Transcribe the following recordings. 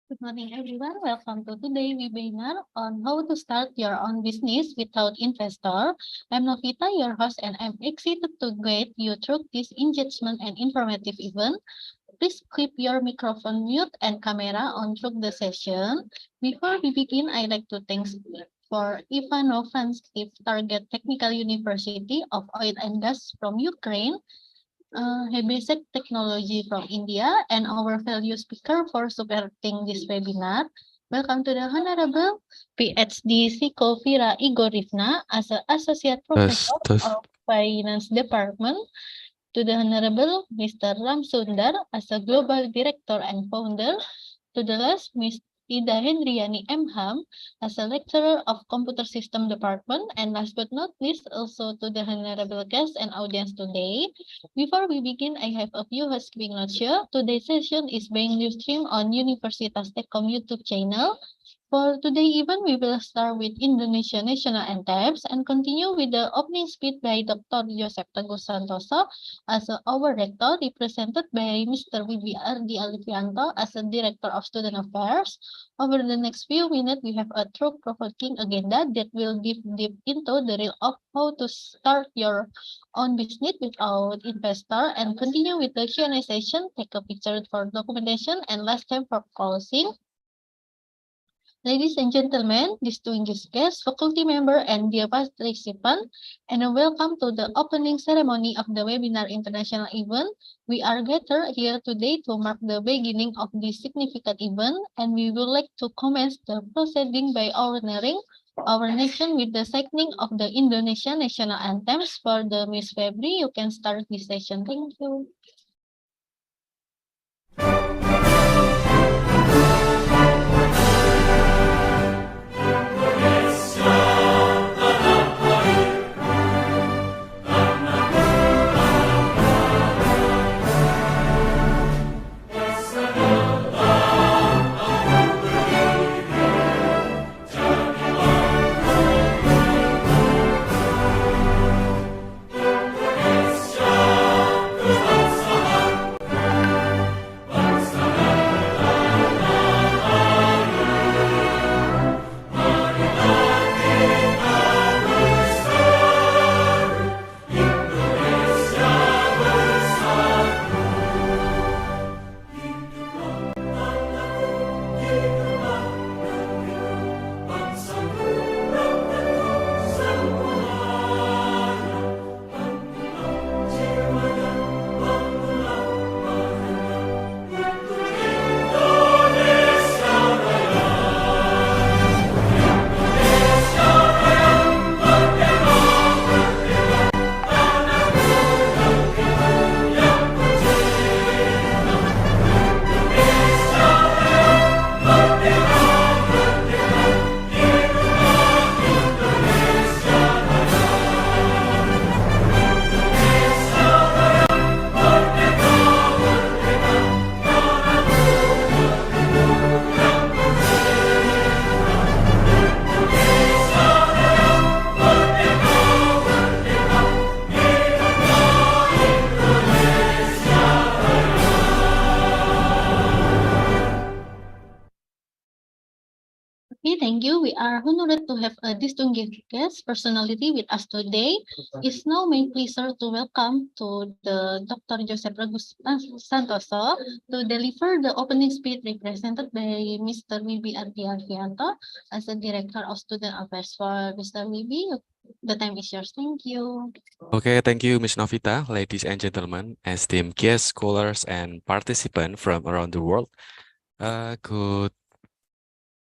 Good morning, everyone. Welcome to today's webinar on how to start your own business without investor. I'm Novita, your host, and I'm excited to guide you through this engagement and informative event. Please keep your microphone mute and camera on through the session. Before we begin, I'd like to thank for Ivano-Frankivsk Target Technical University of Oil and Gas from Ukraine, HebeSec Technology from India, and our value speaker for supporting this webinar. Welcome to the Honorable Ph.D. Shiyko Vira Igorivna as an Associate Tes, Professor tes. of Finance Department, to the Honorable Mr. Sundar as a Global Director and Founder, to the last Ms. Hendriyani M.Hum as a lecturer of Computer System Department, and last but not least, also to the honorable guests and audience today. Before we begin, I have a few housekeeping notes here. Today's session is being live streamed on Universitas STEKOM YouTube channel. For today event, we will start with Indonesian national anthems and continue with the opening speech by Dr. Joseph Teguh Santoso as our rector, represented by Mr. W.R.D. Alfianto as a director of student affairs. Over the next few minutes, we have a thought-provoking agenda that will dive deep into the real of how to start your own business without investor, and continue with the Q&A session, take a picture for documentation, and last time for closing. Ladies and gentlemen, distinguished guests, faculty member, and dear participant, and a welcome to the opening ceremony of the webinar international event. We are gathered here today to mark the beginning of this significant event, and we would like to commence the proceeding by honoring our nation with the singing of the Indonesian national anthems. For the Miss Febri, you can start this session. Thank you. Okay, thank you. We are honored to have a distinguished guest personality with us today. It's now my pleasure to welcome to the Dr. Joseph Santoso to deliver the opening speech represented by Mr. Wibi Ardianto as the Director of Student Affairs. For Mr. Wibi, the time is yours. Thank you. Okay, thank you, Miss Novita, ladies and gentlemen, esteemed guests, scholars, and participants from around the world. Good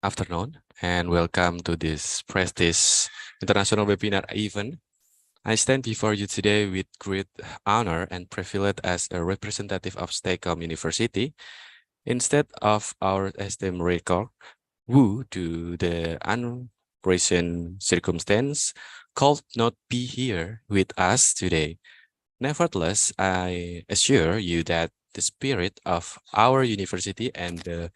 afternoon, and welcome to this prestigious international webinar event. I stand before you today with great honor and privilege as a representative of STEKOM University, instead of our esteemed rector, who, due to the unpresent circumstance, could not be here with us today. Nevertheless, I assure you that the spirit of our university and the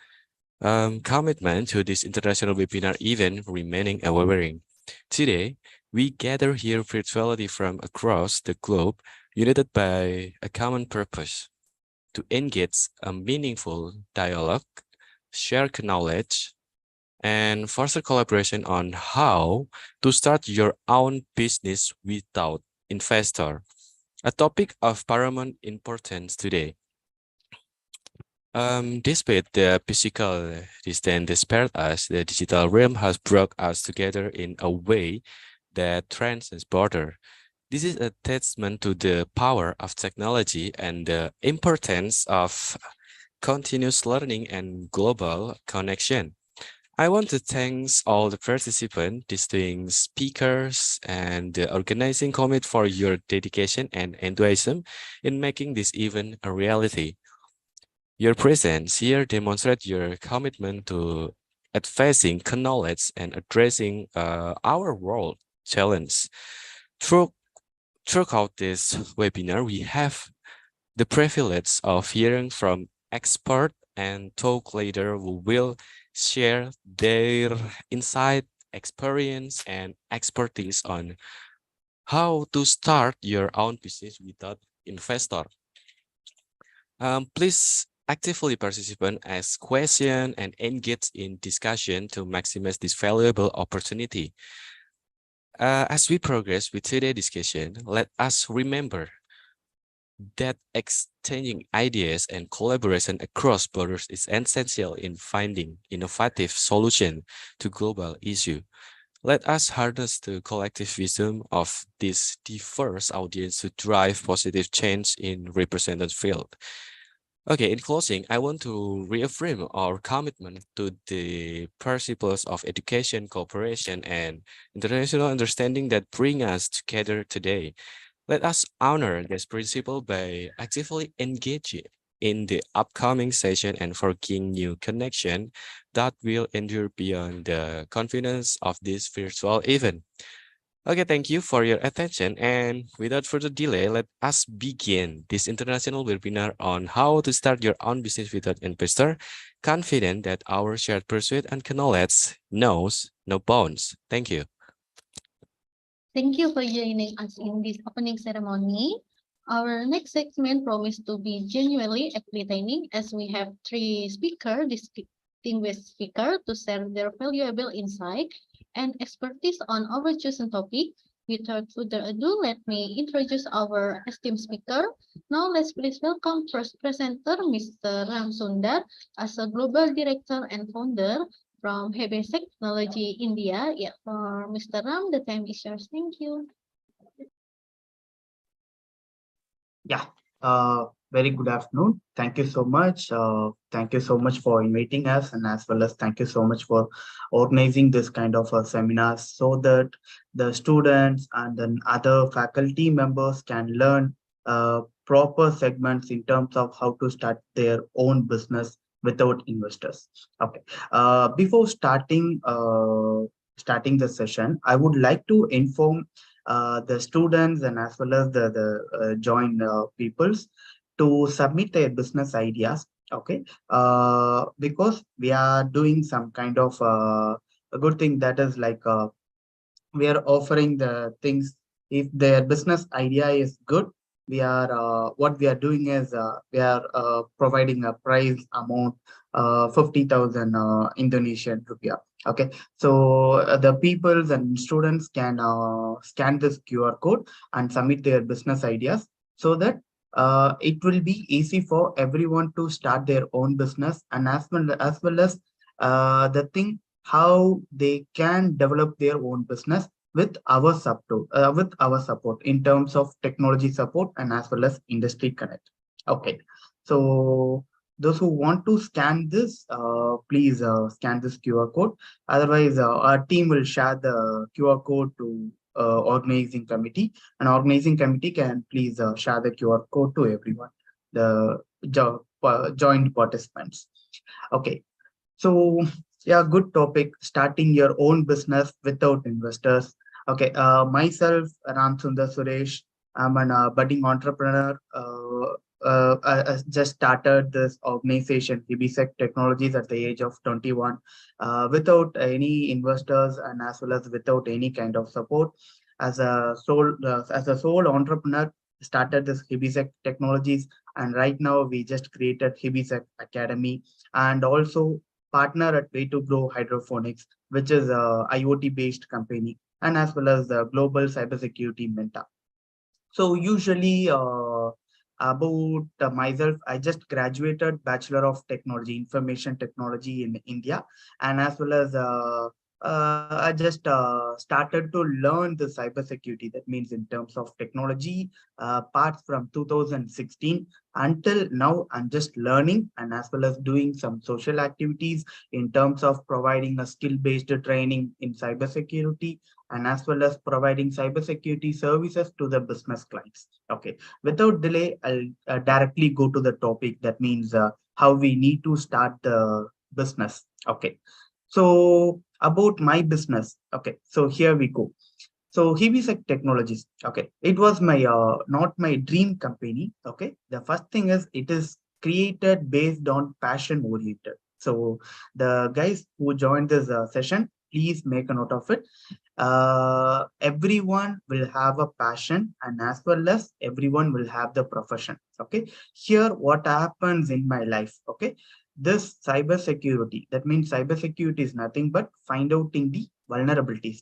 commitment to this international webinar event remaining unwavering. Today, we gather here virtually from across the globe, united by a common purpose: to engage a meaningful dialogue, share knowledge, and foster collaboration on how to start your own business without investor, a topic of paramount importance today. Despite the physical distance dispersed us, the digital realm has brought us together in a way that transcends border. This is a testament to the power of technology and the importance of continuous learning and global connection. I want to thank all the participants, distinguished speakers, and the organizing committee for your dedication and enthusiasm in making this event a reality. Your presence here demonstrates your commitment to advancing knowledge and addressing our world challenge. Throughout this webinar, we have the privilege of hearing from experts and talk leaders who will share their insight, experience, and expertise on how to start your own business without investor. Please actively participate, ask questions, and engage in discussion to maximize this valuable opportunity. As we progress with today's discussion, let us remember that exchanging ideas and collaboration across borders is essential in finding innovative solutions to global issues. Let us harness the collective wisdom of this diverse audience to drive positive change in represented field. Okay, in closing, I want to reaffirm our commitment to the principles of education, cooperation, and international understanding that bring us together today. Let us honor this principle by actively engaging in the upcoming session and forging new connection that will endure beyond the confidence of this virtual event. Okay, thank you for your attention. And without further delay, let us begin this international webinar on how to start your own business without investor, confident that our shared pursuit and knowledge knows no bounds. Thank you. Thank you for joining us in this opening ceremony. Our next segment promised to be genuinely entertaining as we have three distinguished speakers to share their valuable insight and expertise on our chosen topic. Without further ado, let me introduce our esteemed speaker. Now let's please welcome first presenter, Mr. Ram Sundar, as a Global Director and Founder from HebeSec Technology India. Yeah, for Mr. Ram, the time is yours. Thank you. Yeah, very good afternoon. Thank you so much. Thank you so much for inviting us, and as well as thank you so much for organizing this kind of seminars so that the students and then other faculty members can learn proper segments in terms of how to start their own business without investors. Okay. Before starting the session, I would like to inform the students and as well as the join peoples to submit their business ideas. Okay, because we are doing some kind of a good thing, that is like we are offering the things. If their business idea is good, we are what we are doing is we are providing a prize amount 50,000 Indonesian rupiah. Okay, so the peoples and students can scan this QR code and submit their business ideas so that it will be easy for everyone to start their own business, and as well as the thing how they can develop their own business with our support in terms of technology support and as well as industry connect. Okay, so those who want to scan this, please scan this QR code. Otherwise, our team will share the QR code to organizing committee, and organizing committee can please share the QR code to everyone, the joint participants. Okay, so yeah, good topic, starting your own business without investors. Okay, myself, Ram Sundar Suresh, I'm a budding entrepreneur. I just started this organization, HebeSec Technologies, at the age of 21, without any investors and as well as without any kind of support. As a sole entrepreneur, started this HebeSec Technologies, and right now we just created HebeSec Academy, and also partner at Way to Grow Hydroponics, which is a IoT-based company, and as well as the global cybersecurity mentor. So usually about myself, I just graduated Bachelor of Technology, Information Technology in India, and as well as I just started to learn the cybersecurity. That means in terms of technology parts from 2016 until now, I'm just learning and as well as doing some social activities in terms of providing a skill-based training in cybersecurity and as well as providing cybersecurity services to the business clients. Okay, without delay, I'll directly go to the topic. That means how we need to start the business. Okay, so about my business. Okay, so here we go. So HebeSec Technologies. Okay, it was my not my dream company. Okay, the first thing is it is created based on passion oriented. So the guys who joined this session, please make a note of it. Everyone will have a passion and as well as everyone will have the profession. Okay, here what happens in my life. Okay, this cybersecurity, that means cybersecurity is nothing but find out in the vulnerabilities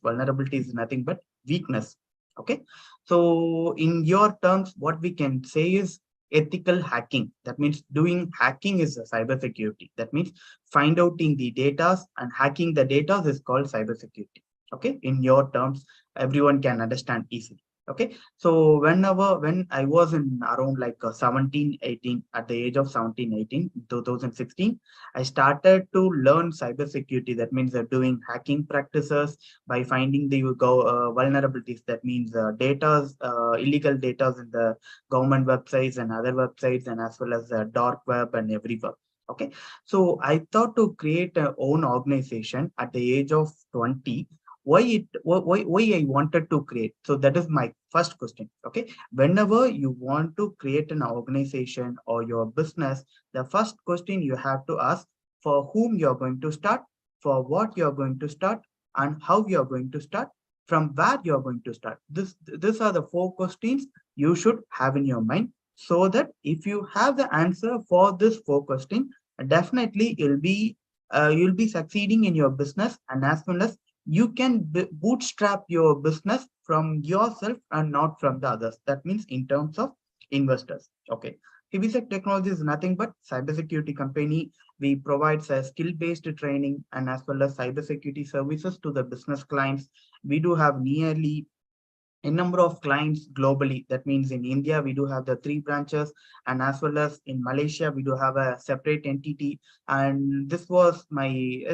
is nothing but weakness. Okay, so in your terms what we can say is ethical hacking. That means doing hacking is a cybersecurity. That means find out in the data and hacking the data is called cybersecurity. Okay, in your terms, everyone can understand easily. Okay, so when I was in around like 17 18, at the age of 17 18 2016, I started to learn cybersecurity. That means doing hacking practices by finding the vulnerabilities. That means illegal data in the government websites and other websites and as well as the dark web and everywhere. Okay, so I thought to create a own organization at the age of 20. Why I wanted to create? So that is my first question. Okay, whenever you want to create an organization or your business, the first question you have to ask for whom you're going to start, for what you're going to start, and how you're going to start, from where you're going to start. These are the four questions you should have in your mind, so that if you have the answer for this four questions, definitely you'll be succeeding in your business, and as well as you can bootstrap your business from yourself and not from the others. That means in terms of investors. Okay, HebeSec Technology is nothing but cybersecurity company. We provide skill-based training and as well as cybersecurity services to the business clients. We do have nearly a number of clients globally. That means in India, we do have the 3 branches, and as well as in Malaysia, we do have a separate entity. And this was my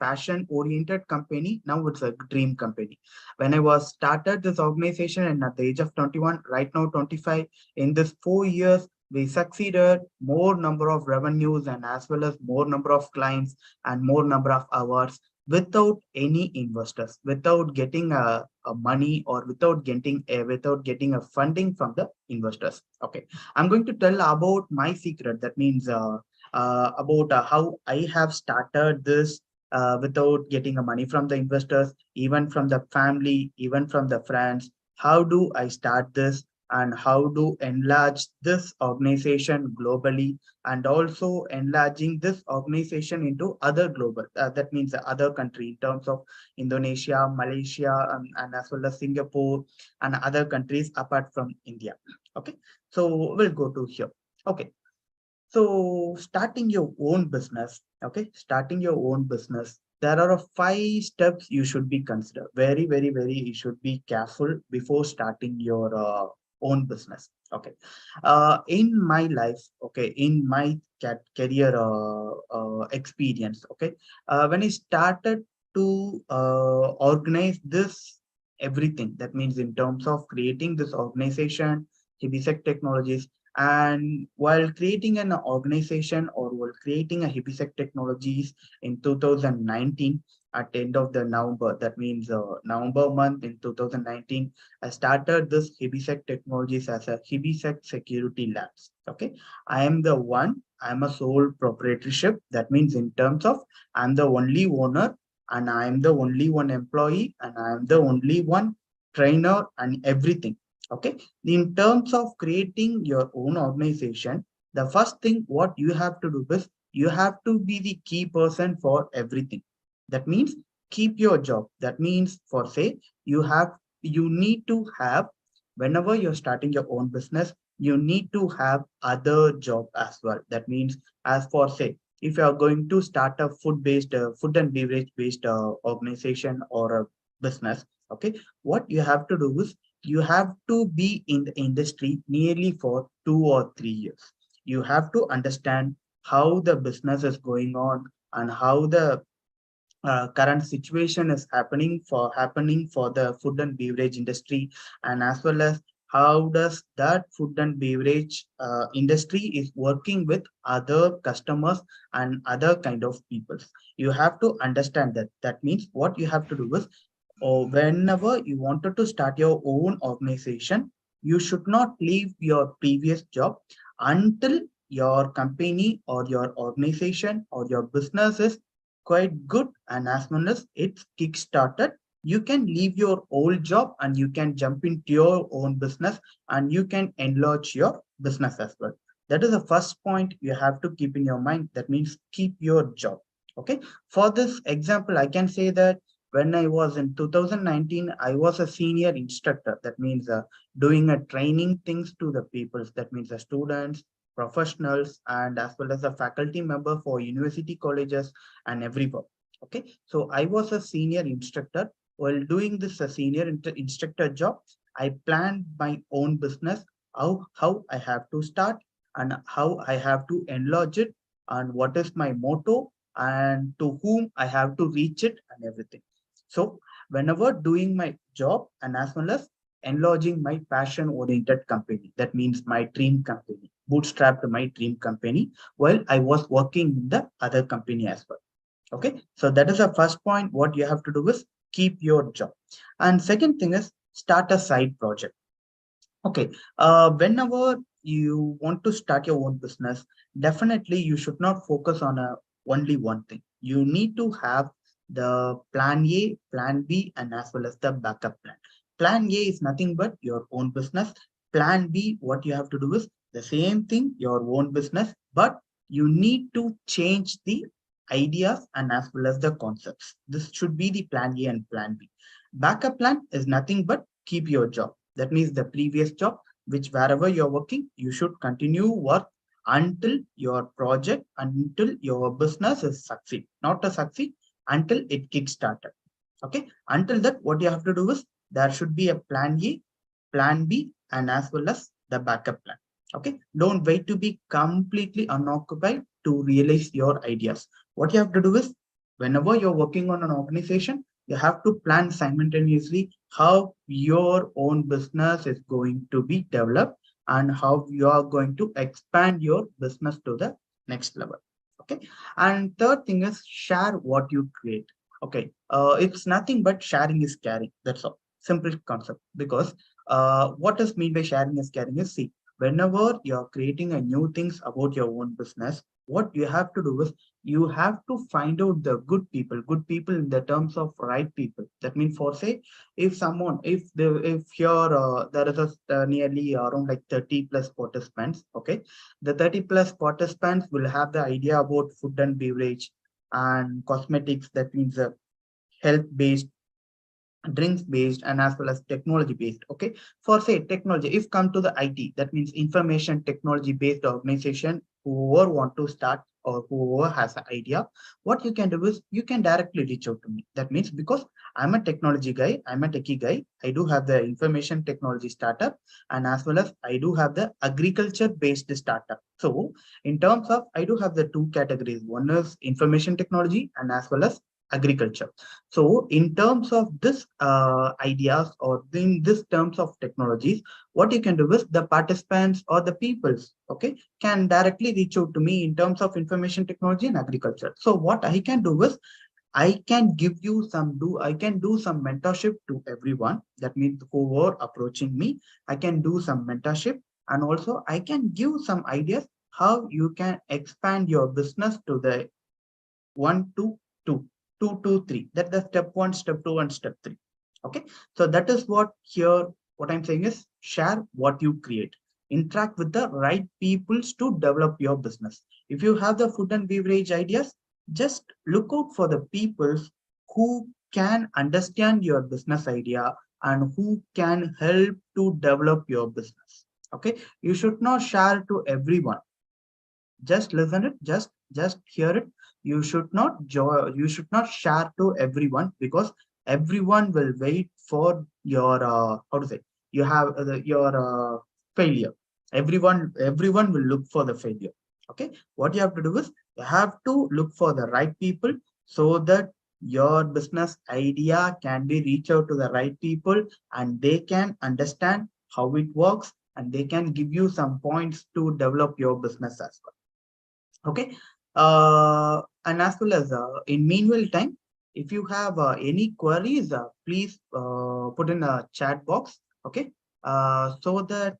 passion oriented company. Now it's a dream company. When I was started this organization and at the age of 21, right now 25, in this 4 years, we succeeded more number of revenues and as well as more number of clients and more number of hours without any investors, without getting a money or without getting a funding from the investors. Okay, I'm going to tell about my secret. That means about how I have started this without getting a money from the investors, even from the family, even from the friends. How do I start this? And how to enlarge this organization globally, and also enlarging this organization into other global, that means the other country in terms of Indonesia, Malaysia, and as well as Singapore and other countries apart from India. Okay, so we'll go to here. Okay, so starting your own business. Okay, starting your own business, there are 5 steps you should be considered. Very, very, very, you should be careful before starting your own business. Okay, in my life, okay, in my career experience, okay, when I started to organize this everything, that means in terms of creating this organization, HebeSec Technologies, and while creating an organization or while creating a HebeSec Technologies in 2019, at the end of the November, that means November month in 2019, I started this HebeSec Technologies as a HebeSec Security Labs. Okay, I'm a sole proprietorship. That means in terms of I'm the only owner and I'm the only one employee and I'm the only one trainer and everything. Okay, in terms of creating your own organization, the first thing what you have to do is you have to be the key person for everything. That means keep your job. That means for say, you need to have, whenever you're starting your own business, you need to have other job as well. That means as for say, if you are going to start a food and beverage based organization or a business, okay, what you have to do is you have to be in the industry nearly for 2 or 3 years. You have to understand how the business is going on and how the current situation is happening for the food and beverage industry, and as well as how does that food and beverage industry is working with other customers and other kind of people. You have to understand that. That means what you have to do is, or whenever you wanted to start your own organization, you should not leave your previous job until your company or your organization or your business is quite good, and as soon as it's kick-started, you can leave your old job and you can jump into your own business and you can enlarge your business as well. That is the first point you have to keep in your mind. That means keep your job. Okay. For this example, I can say that when I was in 2019, I was a senior instructor. That means doing a training things to the people. That means the students, professionals, and as well as a faculty member for university colleges and everywhere. Okay, so I was a senior instructor. While doing this senior instructor job, I planned my own business, how I have to start and how I have to enlarge it, and what is my motto and to whom I have to reach it and everything. So whenever doing my job and as well as enlarging my passion oriented company, that means my dream company, bootstrapped my dream company while I was working in the other company as well. Okay, so that is the first point. What you have to do is keep your job. And second thing is start a side project. Okay, whenever you want to start your own business, definitely you should not focus on only one thing. You need to have the plan A, plan B, and as well as the backup plan. Plan A is nothing but your own business. Plan B, what you have to do is the same thing, your own business, but you need to change the ideas and as well as the concepts. This should be the plan A and plan B. Backup plan is nothing but keep your job. That means the previous job, which wherever you're working, you should continue work until your project, until your business is succeed, not a succeed, until it kickstarted. Okay. Until that, what you have to do is there should be a plan A, plan B, and as well as the backup plan. Okay. Don't wait to be completely unoccupied to realize your ideas. What you have to do is whenever you're working on an organization, you have to plan simultaneously how your own business is going to be developed and how you are going to expand your business to the next level. Okay. And third thing is share what you create. Okay. It's nothing but sharing is caring. That's all. Simple concept. Because what does mean by sharing is caring is, see, whenever you're creating a new things about your own business, what you have to do is you have to find out the good people in the terms of right people. That means for say, if someone, if here there is a nearly around like 30 plus participants, okay, the 30 plus participants will have the idea about food and beverage and cosmetics. That means health based, drinks based, and as well as technology based. Okay, for say technology, if come to the IT, that means information technology based organization, whoever want to start or whoever has an idea, what you can do is you can directly reach out to me. That means because I'm a technology guy, I'm a techie guy, I do have the information technology startup, and as well as I do have the agriculture based startup. So in terms of, I do have the two categories, one is information technology and as well as agriculture. So in terms of this ideas or in this terms of technologies, what you can do is the participants or the peoples, okay, can directly reach out to me in terms of information technology and agriculture. So what I can do is I can give you I can do some mentorship to everyone. That means who are approaching me, I can do some mentorship, and also I can give some ideas how you can expand your business to the 1 to 2, 2 to 3. That's the step 1, step 2, and step 3. Okay. So that is what here, what I'm saying is share what you create. interact with the right peoples to develop your business. If you have the food and beverage ideas, just look out for the peoples who can understand your business idea and who can help to develop your business. Okay, you should not share to everyone. Just listen it, just hear it. You should not share to everyone, because everyone will wait for your how to say, you have your failure. Everyone will look for the failure. Okay, what you have to do is you have to look for the right people, so that your business idea can be reach out to the right people, and they can understand how it works, and they can give you some points to develop your business as well. Okay, and as well as in meanwhile time, if you have any queries, please put in a chat box. Okay, so that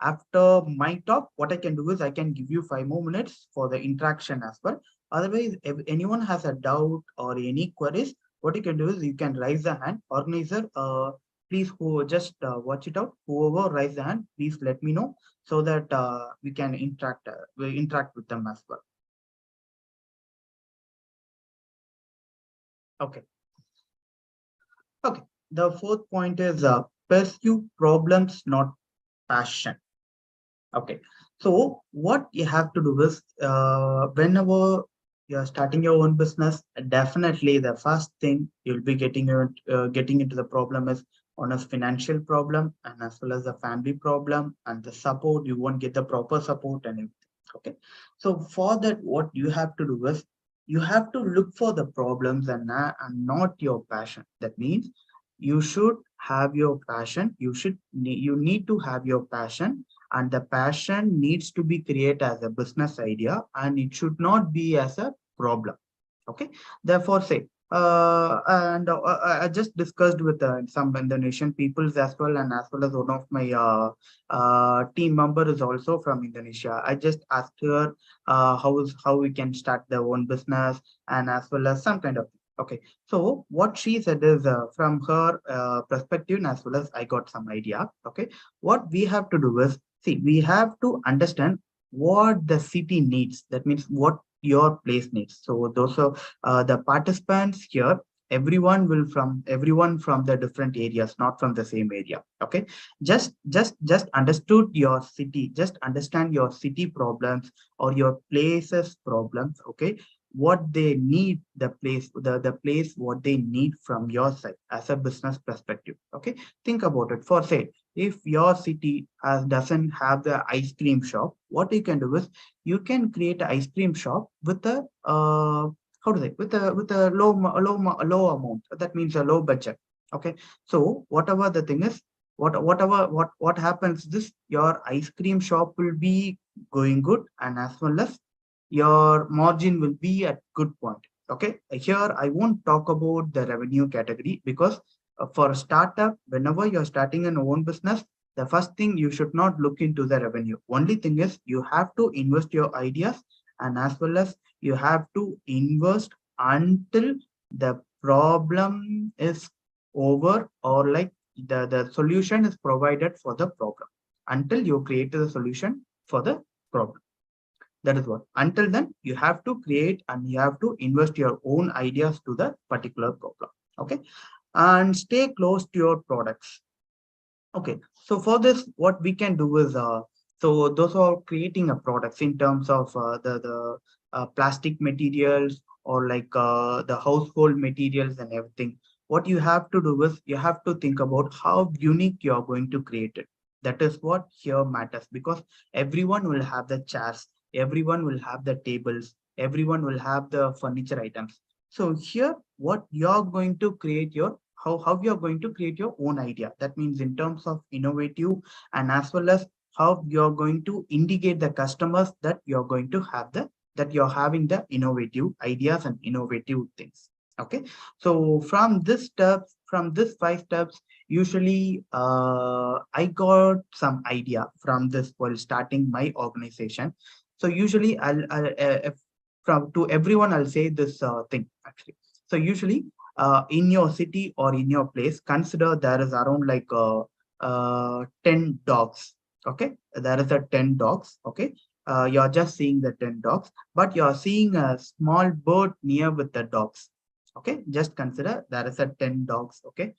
after my talk, what I can do is I can give you 5 more minutes for the interaction as well. Otherwise, if anyone has a doubt or any queries, what you can do is you can raise the hand. Organizer, please, who just watch it out, whoever raise the hand, please let me know, so that we can interact with them as well. Okay. Okay. The fourth point is pursue problems, not passion. Okay. So what you have to do is whenever you're starting your own business, definitely the first thing you'll be getting into the problem is on a financial problem, and as well as a family problem, and the support. You won't get the proper support and everything. Okay, so for that, what you have to do is you have to look for the problems and not your passion. That means you should have your passion. You need to have your passion, and the passion needs to be created as a business idea, and it should not be as a problem. Okay, therefore say and I just discussed with some Indonesian peoples as well, and as well as one of my team member is also from Indonesia. I just asked her how we can start their own business, and as well as some kind of. Okay, so what she said is from her perspective, and as well as I got some idea. Okay, what we have to do is, see, we have to understand what the city needs. That means what your place needs. So those are the participants here. Everyone from the different areas, not from the same area. Okay, just understood your city. Just understand your city problems or your places problems. Okay, what they need, the place what they need from your side as a business perspective. Okay, think about it. For say, if your city doesn't have the ice cream shop, what you can do is you can create an ice cream shop with a how to say, with a low amount. That means a low budget. Okay, so whatever the thing is, what happens, this your ice cream shop will be going good, and as well as your margin will be at good point. Okay, here I won't talk about the revenue category, because for a startup, whenever you're starting an own business, the first thing you should not look into the revenue. Only thing is you have to invest your ideas, and as well as you have to invest until the problem is over, or like the solution is provided for the problem, until you create the solution for the problem. That is what. Until then, you have to create and you have to invest your own ideas to the particular problem. Okay, and stay close to your products. Okay, so for this, what we can do is so those are creating a products in terms of the plastic materials, or like the household materials and everything. What you have to do is you have to think about how unique you are going to create it. That is what here matters, because everyone will have the chairs, everyone will have the tables, everyone will have the furniture items. So here, what you're going to create your how you're going to create your own idea. That means in terms of innovative, and as well as how you're going to indicate the customers that you're going to have that you're having the innovative ideas and innovative things. Okay, so from this 5 steps, usually I got some idea from this while starting my organization. So usually to everyone, I'll say this thing actually. So usually in your city or in your place, consider there is around like 10 dogs. Okay, there is a 10 dogs. Okay, you're just seeing the 10 dogs, but you're seeing a small bird near with the dogs. Okay, just consider there is a 10 dogs. Okay,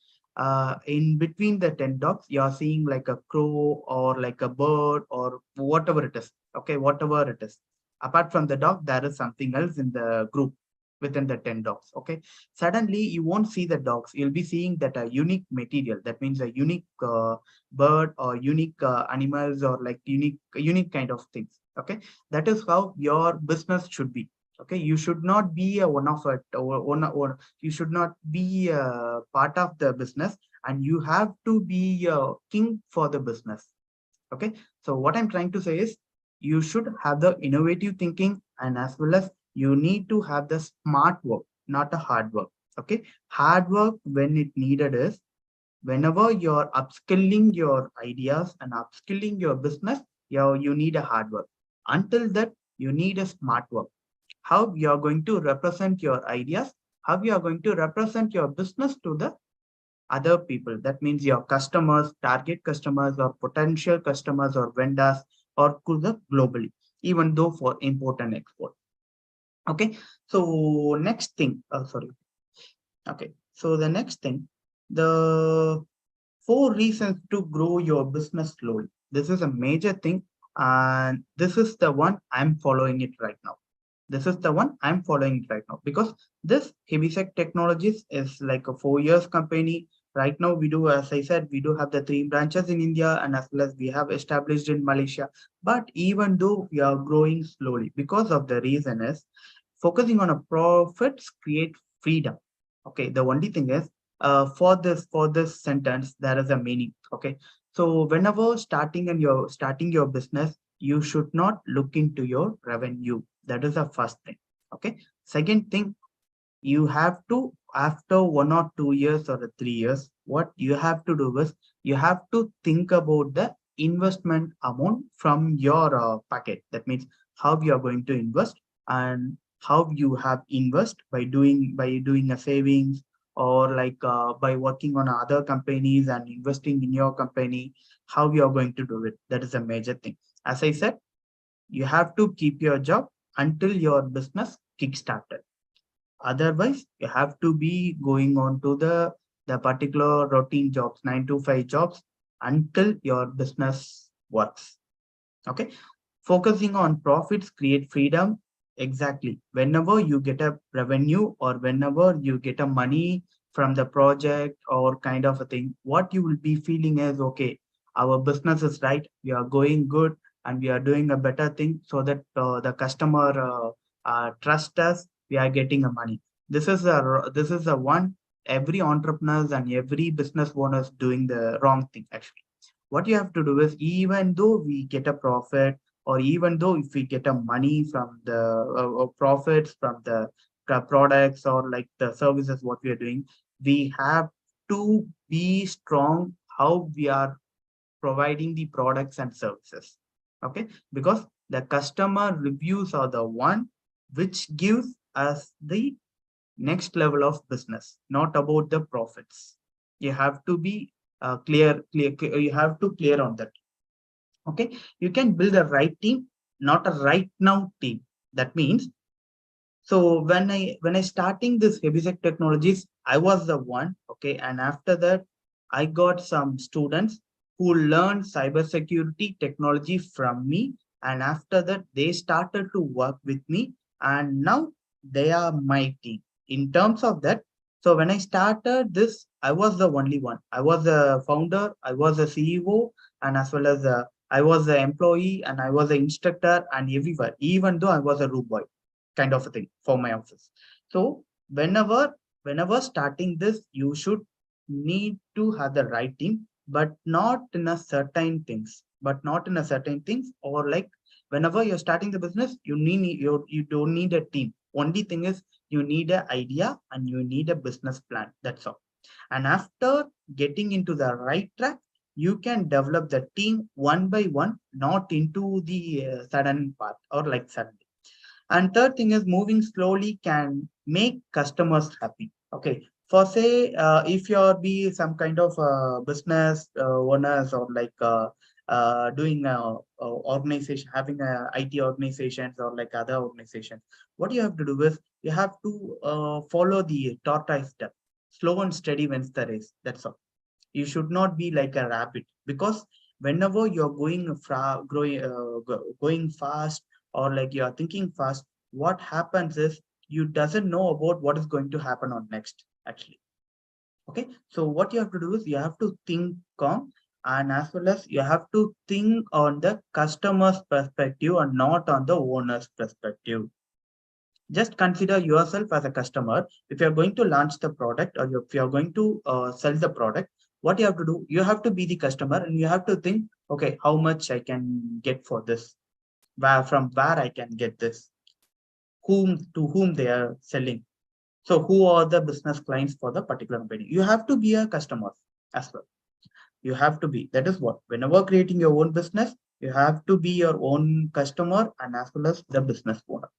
in between the 10 dogs, you're seeing like a crow or like a bird or whatever it is. Okay, whatever it is. Apart from the dog, there is something else in the group within the 10 dogs. Okay, suddenly you won't see the dogs. You'll be seeing that a unique material. That means a unique bird or unique animals or like unique kind of things. Okay, that is how your business should be. Okay, you should not be a one of it or you should not be a part of the business, and you have to be a king for the business. Okay, so what I'm trying to say is you should have the innovative thinking, and as well as you need to have the smart work, not a hard work. Okay, hard work when it needed is whenever you're upskilling your ideas and upskilling your business, you need a hard work. Until that, you need a smart work. How you're going to represent your ideas, how you are going to represent your business to the other people. That means your customers, target customers, or potential customers, or vendors, or to the globally, even though for import and export. Okay, so next thing, sorry. Okay, so the next thing, the 4 reasons to grow your business slowly. This is a major thing, and this is the one I'm following it right now. This is the one I'm following it right now because this HebeSec Technologies is like a 4 years company. Right now, we do, as I said, we do have the 3 branches in India and as well as we have established in Malaysia. But even though we are growing slowly, because of the reason is focusing on a profits create freedom. Okay, the only thing is for this sentence there is a meaning. Okay, so whenever starting your business, you should not look into your revenue. That is the first thing. Okay, second thing, you have to, after 1 or 2 years or 3 years, what you have to do is you have to think about the investment amount from your packet. That means how you are going to invest and how you have invest by doing a savings or like by working on other companies and investing in your company, how you are going to do it. That is a major thing. As I said, you have to keep your job until your business kickstarted. Otherwise, you have to be going on to the particular routine jobs, 9 to 5 jobs until your business works. Okay. Focusing on profits create freedom. Exactly. Whenever you get a revenue or whenever you get a money from the project or kind of a thing, what you will be feeling is, okay, our business is right. We are going good and we are doing a better thing so that the customer trust us. We are getting a money. This is a one every entrepreneurs and every business owners doing the wrong thing actually. What you have to do is even though we get a profit or even though if we get a money from the profits from the products or like the services what we are doing, we have to be strong how we are providing the products and services. Okay, because the customer reviews are the one which gives us the next level of business, not about the profits. You have to be clear, you have to clear on that. Okay, you can build a right team, not a right now team. That means, so when I starting this HebeSec Technologies, I was the one. Okay, and after that, I got some students who learned cybersecurity technology from me, and after that, they started to work with me, and now they are my team. In terms of that, so when I started this, I was the only one. I was a founder, I was a CEO, and as well as I was an employee, and I was an instructor, and everywhere, even though I was a room boy kind of a thing for my office. So whenever starting this, you should need to have the right team, but not in a certain things, or like whenever you're starting the business, you don't need a team. Only thing is you need an idea and you need a business plan. That's all. And after getting into the right track, you can develop the team one by one, not into the sudden part or like sudden. And third thing is moving slowly can make customers happy. Okay. For say, if you're be some kind of business owners or like doing organization, having a IT organizations or like other organizations, what you have to do is you have to follow the tortoise step. Slow and steady wins the race. That's all. You should not be like a rabbit, because whenever you're going fast, or like you're thinking fast, what happens is you doesn't know about what is going to happen on next actually. Okay, so what you have to do is you have to think calm, and as well as you have to think on the customer's perspective and not on the owner's perspective. Just consider yourself as a customer. If you're going to launch the product, or if you're going to sell the product, what you have to do, you have to be the customer and you have to think, okay, how much I can get for this, from where I can get this, to whom they are selling. So who are the business clients for the particular company? You have to be a customer as well. You have to be. That is what, whenever creating your own business, you have to be your own customer and as well as the business owner.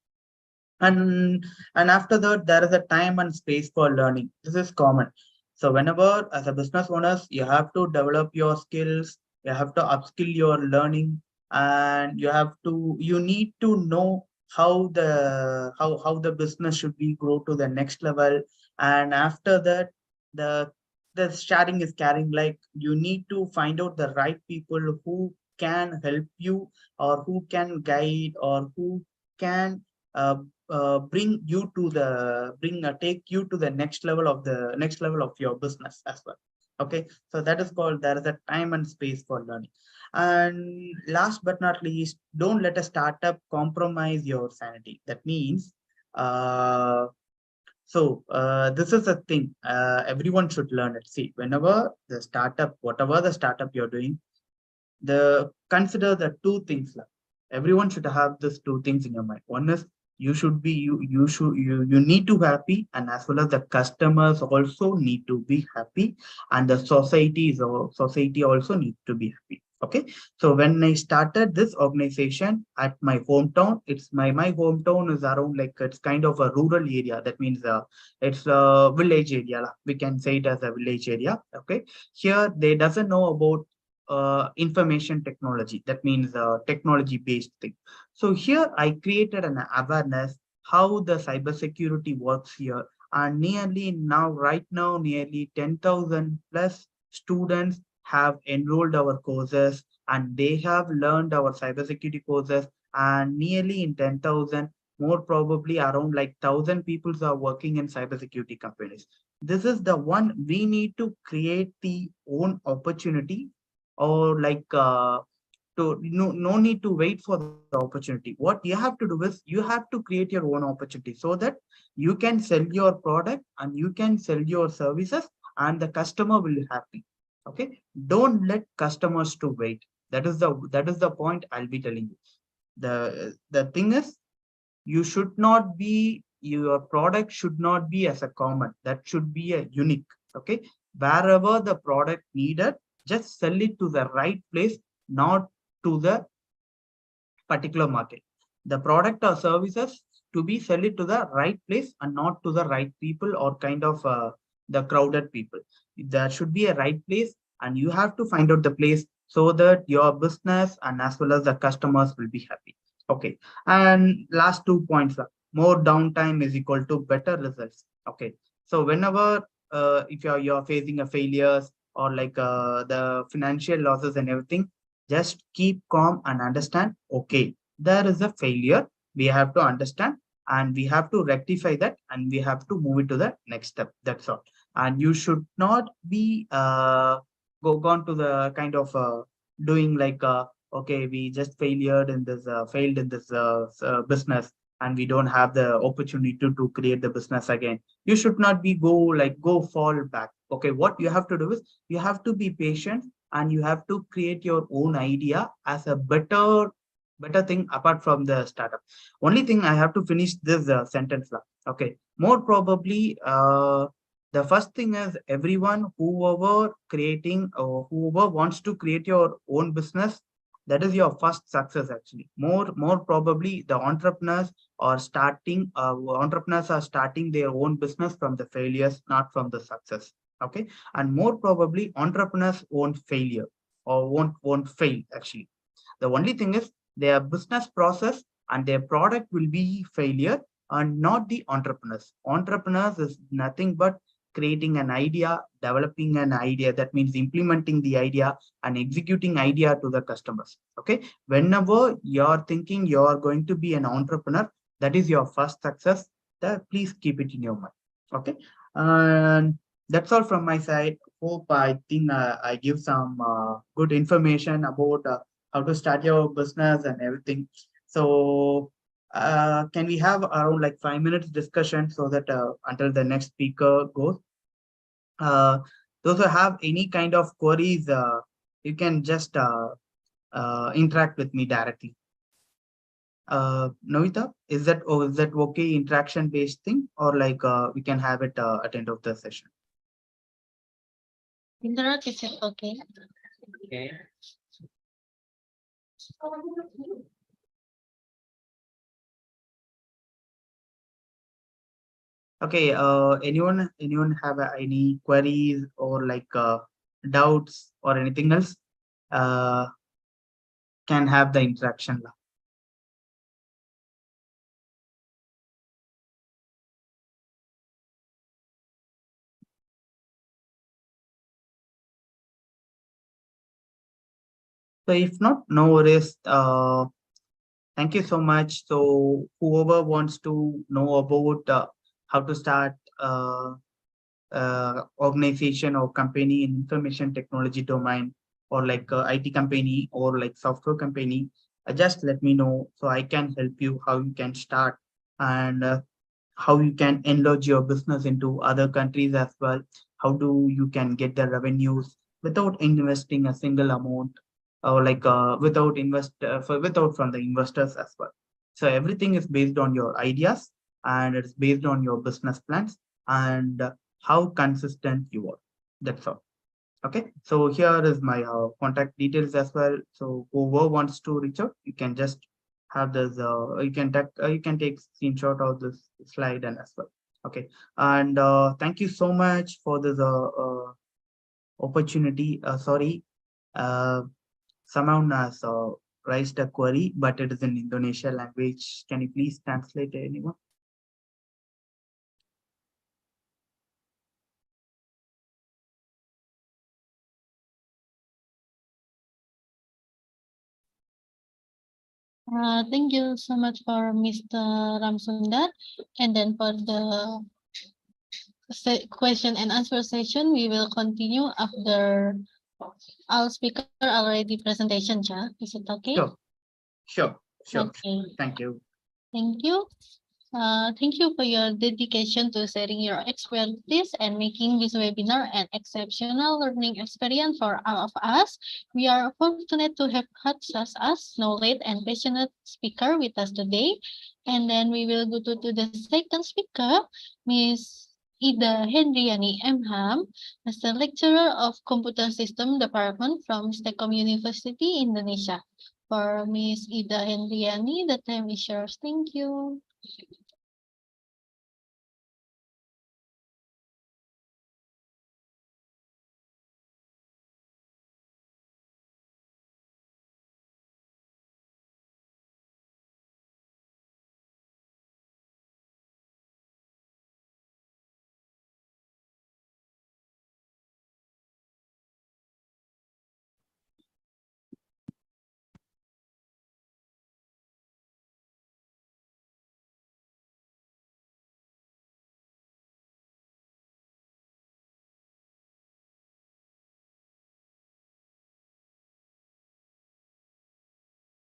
And after that, there is a time and space for learning. This is common. So whenever as a business owners, you have to develop your skills, you have to upskill your learning, and you need to know how the business should be grow to the next level. And after that, the the sharing is caring. Like, you need to find out the right people who can help you, or who can guide, or who can uh, take you to the next level of your business as well. Okay, so that is called, there is a time and space for learning. And last but not least, don't let a startup compromise your sanity. That means this is a thing everyone should learn it. See, whenever the startup, whatever the startup you're doing, consider the two things. Everyone should have these two things in your mind. One is, you need to be happy, and as well as the customers also need to be happy, and the society also needs to be happy. Okay, so when I started this organization at my hometown, it's my hometown is around, like, it's kind of a rural area. That means it's a village area. We can say it as a village area. Okay, here they doesn't know about information technology. That means technology based thing. So here I created an awareness how the cybersecurity works here, and right now nearly 10,000 plus students have enrolled our courses, and they have learned our cybersecurity courses, and nearly in 10,000, more probably around like 1,000 people are working in cybersecurity companies. This is the one we need to create the own opportunity, or like no need to wait for the opportunity. What you have to do is you have to create your own opportunity, so that you can sell your product and you can sell your services, and the customer will be happy. Okay, don't let customers to wait. That is the point I'll be telling you. The thing is, your product should not be as a common. That should be a unique. Okay, wherever the product needed, just sell it to the right place, not to the particular market. The product or services to be sell it to the right place and not to the right people, or kind of the crowded people. There should be a right place, and you have to find out the place, so that your business and as well as the customers will be happy. Okay, and last 2 points. More downtime is equal to better results. Okay, so whenever if you're facing a failures, or like the financial losses and everything, just keep calm and understand, okay, there is a failure. We have to understand, and we have to rectify that, and we have to move it to the next step. That's all. And you should not be gone to the kind of doing like, okay, we just failed in this business, and we don't have the opportunity to create the business again. You should not be go fall back. Okay, what you have to do is you have to be patient, and you have to create your own idea as a better thing apart from the startup. Only thing I have to finish this sentence. Okay, more probably the first thing is, everyone, whoever wants to create your own business, that is your first success actually. More probably the entrepreneurs are starting their own business from the failures, not from the success. Okay, and more probably entrepreneurs won't failure. or won't fail actually. The only thing is their business process and their product will be failure, and not the entrepreneurs. Entrepreneurs is nothing but creating an idea, developing an idea. That means implementing the idea and executing idea to the customers. Okay. Whenever you're thinking you're going to be an entrepreneur, that is your first success. That please keep it in your mind. Okay. And that's all from my side. Hope I think I give some good information about how to start your business and everything. So can we have around like 5 minutes discussion so that until the next speaker goes? Those who have any kind of queries, you can just interact with me directly. Novita, is that okay interaction based thing, or like we can have it at the end of the session? Interact, is it okay? Okay. Okay, anyone have any queries or like doubts or anything else? Can have the interaction now. So if not, no worries. Thank you so much. So whoever wants to know about how to start organization or company in information technology domain, or like IT company or like software company, just let me know so I can help you how you can start, and how you can enlarge your business into other countries as well. How do you can get the revenues without investing a single amount, or like without from the investors as well. So everything is based on your ideas, and it's based on your business plans, and how consistent you are. That's all. Okay, so here is my contact details as well. So whoever wants to reach out, you can just have this. You can take screenshot of this slide and as well. Okay, and thank you so much for this opportunity. Sorry, someone has raised a query, but it is in Indonesia language. Can you please translate it, anyone? Thank you so much for Mr. Ramsundar. And then for the question and answer session, we will continue after our speaker already presentation, ja? Is it okay? Sure. Okay. Thank you. Thank you. Thank you for your dedication to sharing your expertise and making this webinar an exceptional learning experience for all of us. We are fortunate to have had such as knowledge and passionate speaker with us today. And then we will go to the second speaker, Miss Hendriyani M.Hum, as the lecturer of Computer System Department from STEKOM University, Indonesia. For Miss Hendriyani, the time is yours. Thank you.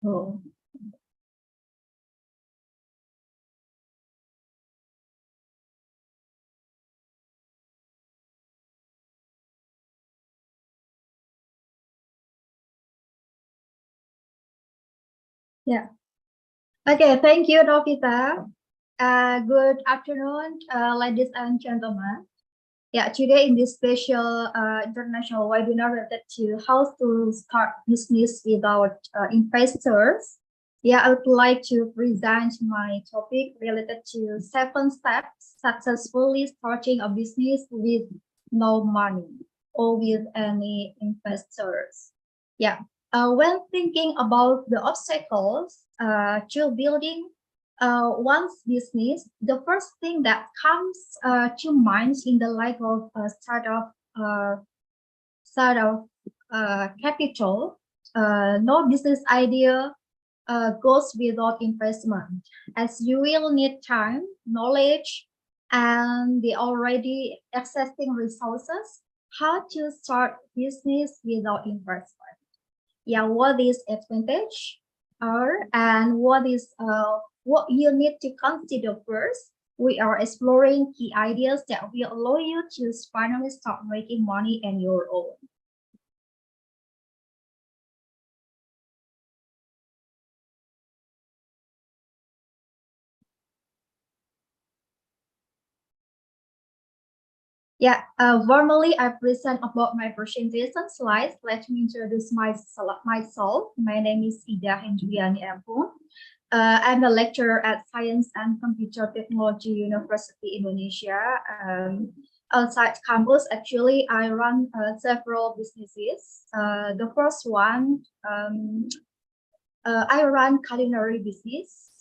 Oh. Yeah. Okay, thank you, Novita. Good afternoon, ladies and gentlemen. Yeah, today in this special international webinar related to how to start business without investors. Yeah, I would like to present my topic related to 7 steps successfully starting a business with no money or with any investors. Yeah. When thinking about the obstacles to building one's business, the first thing that comes to mind in the life of a startup capital, no business idea goes without investment, as you will need time, knowledge, and the already existing resources. How to start business without investment? Yeah, what is advantage and what what you need to consider first. We are exploring key ideas that will allow you to finally start making money on your own. Yeah, formally I present about my presentation slides. Let me introduce myself. My name is Hendriyani M.Hum. I'm a lecturer at Science and Computer Technology University Indonesia. Outside campus, actually, I run several businesses. The first one, I run culinary business.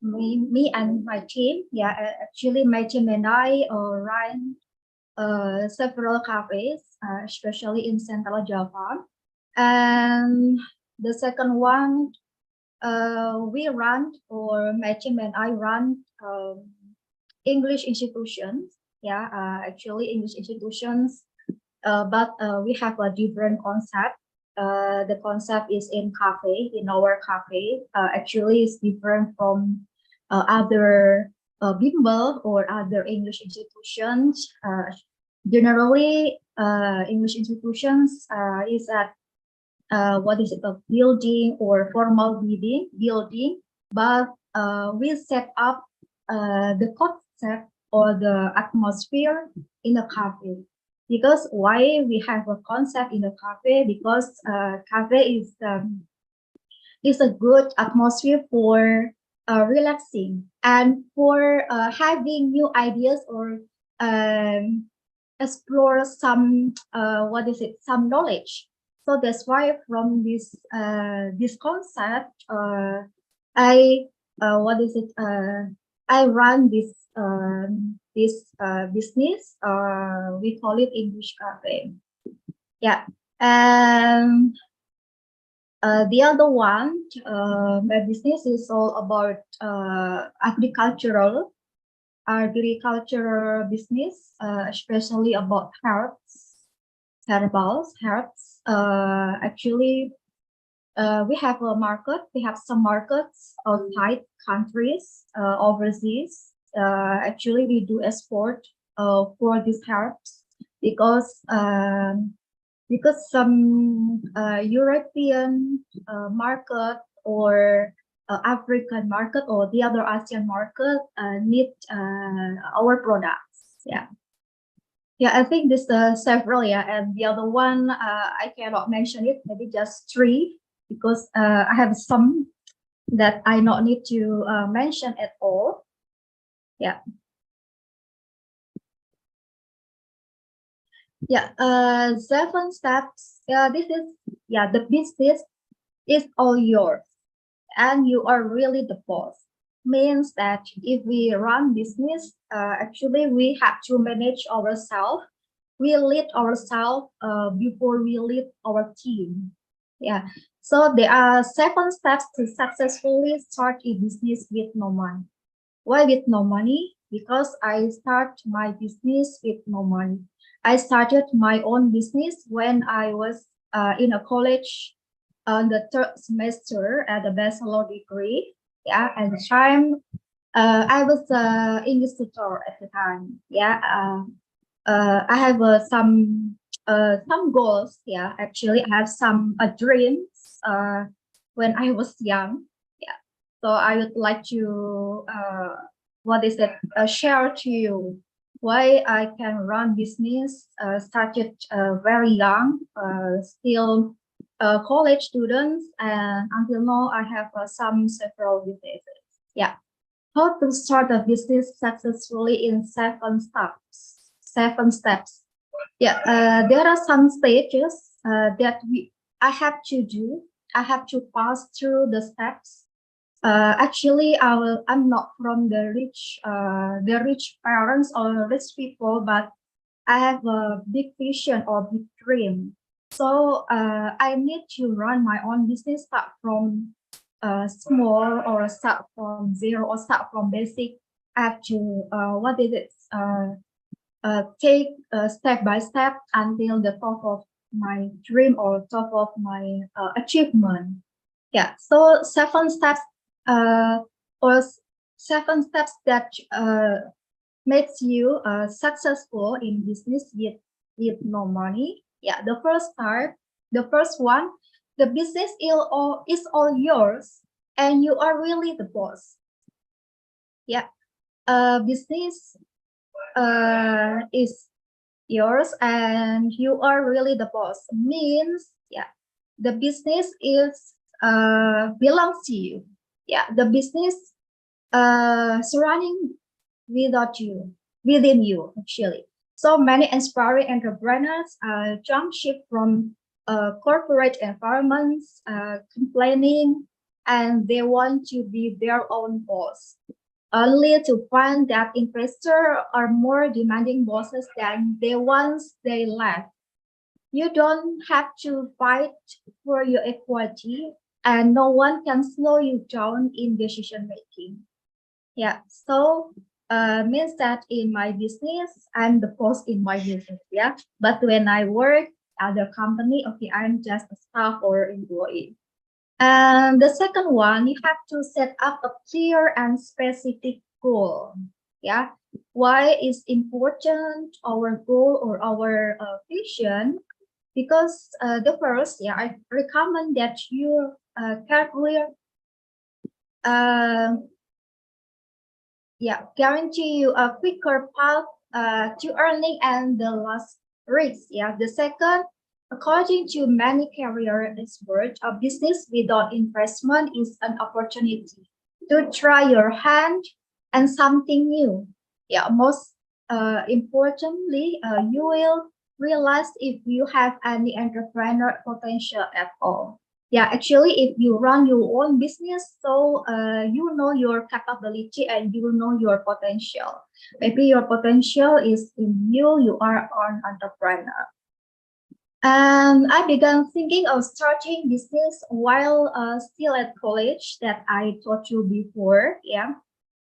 Me and my team, actually my team and I run several cafes, especially in Central Java. And the second one, my team and I run English institutions. Actually English institutions, but we have a different concept. The concept is in our cafe. Actually, it's different from other bimbel or other English institutions. Generally, English institutions is at a building or formal building, but we set up the concept or the atmosphere in a cafe. Because why we have a concept in a cafe? Because cafe is a good atmosphere for relaxing and for having new ideas or explore some some knowledge. So that's why from this concept, I run this business. We call it English Cafe. Yeah, and the other one, my business is all about agricultural business, especially about herbs. Actually, we have a market. We have some markets outside countries, overseas. Actually, we do export for these herbs because some European market or African market or the other Asian market need our products. I think this several, and the other one I cannot mention it, maybe just 3, because I have some that I not need to mention at all. 7 steps. This is the business is all yours, and you are really the boss. Means that if we run business, actually we have to manage ourselves. We lead ourselves before we lead our team. So there are 7 steps to successfully start a business with no money. Why with no money? Because I start my business with no money. I started my own business when I was in a college on the 3rd semester at the bachelor degree. At the time, I was an English tutor at the time. I have some goals. Actually, I have some dreams when I was young. So I would like to share to you why I can run business. Started very young, still college students, and until now I have several businesses. How to start a business successfully in 7 steps. There are some stages I have to do. I have to pass through the steps. Actually, I'm not from the rich parents or rich people, but I have a big vision or big dream. So I need to run my own business, start from small or start from zero or start from basic. I have to take step by step until the top of my dream or top of my achievement. Yeah, so 7 steps or 7 steps that makes you successful in business with no money. Yeah, the first one, the business is all yours and you are really the boss. Yeah, business is yours and you are really the boss. Means, yeah, the business is belongs to you. Yeah, the business surrounding within you actually. So many inspiring entrepreneurs jump ship from corporate environments, complaining, and they want to be their own boss, only to find that investors are more demanding bosses than the ones they left. You don't have to fight for your equality, and no one can slow you down in decision making. Yeah, so means that in my business, I'm the boss in my business, yeah. But when I work at the company, okay, I'm just a staff or employee. And the second one, you have to set up a clear and specific goal. Yeah, why is important our goal or our vision? Because the first, yeah, I recommend that you carefully guarantee you a quicker path to earning and the less risk. Yeah, the second, according to many career experts, a business without investment is an opportunity to try your hand and something new. Yeah, most importantly, you will realize if you have any entrepreneur potential at all. Yeah, actually, if you run your own business, so you know your capability and you know your potential. Maybe your potential is in you are an entrepreneur. And I began thinking of starting business while still at college that I taught you before. Yeah.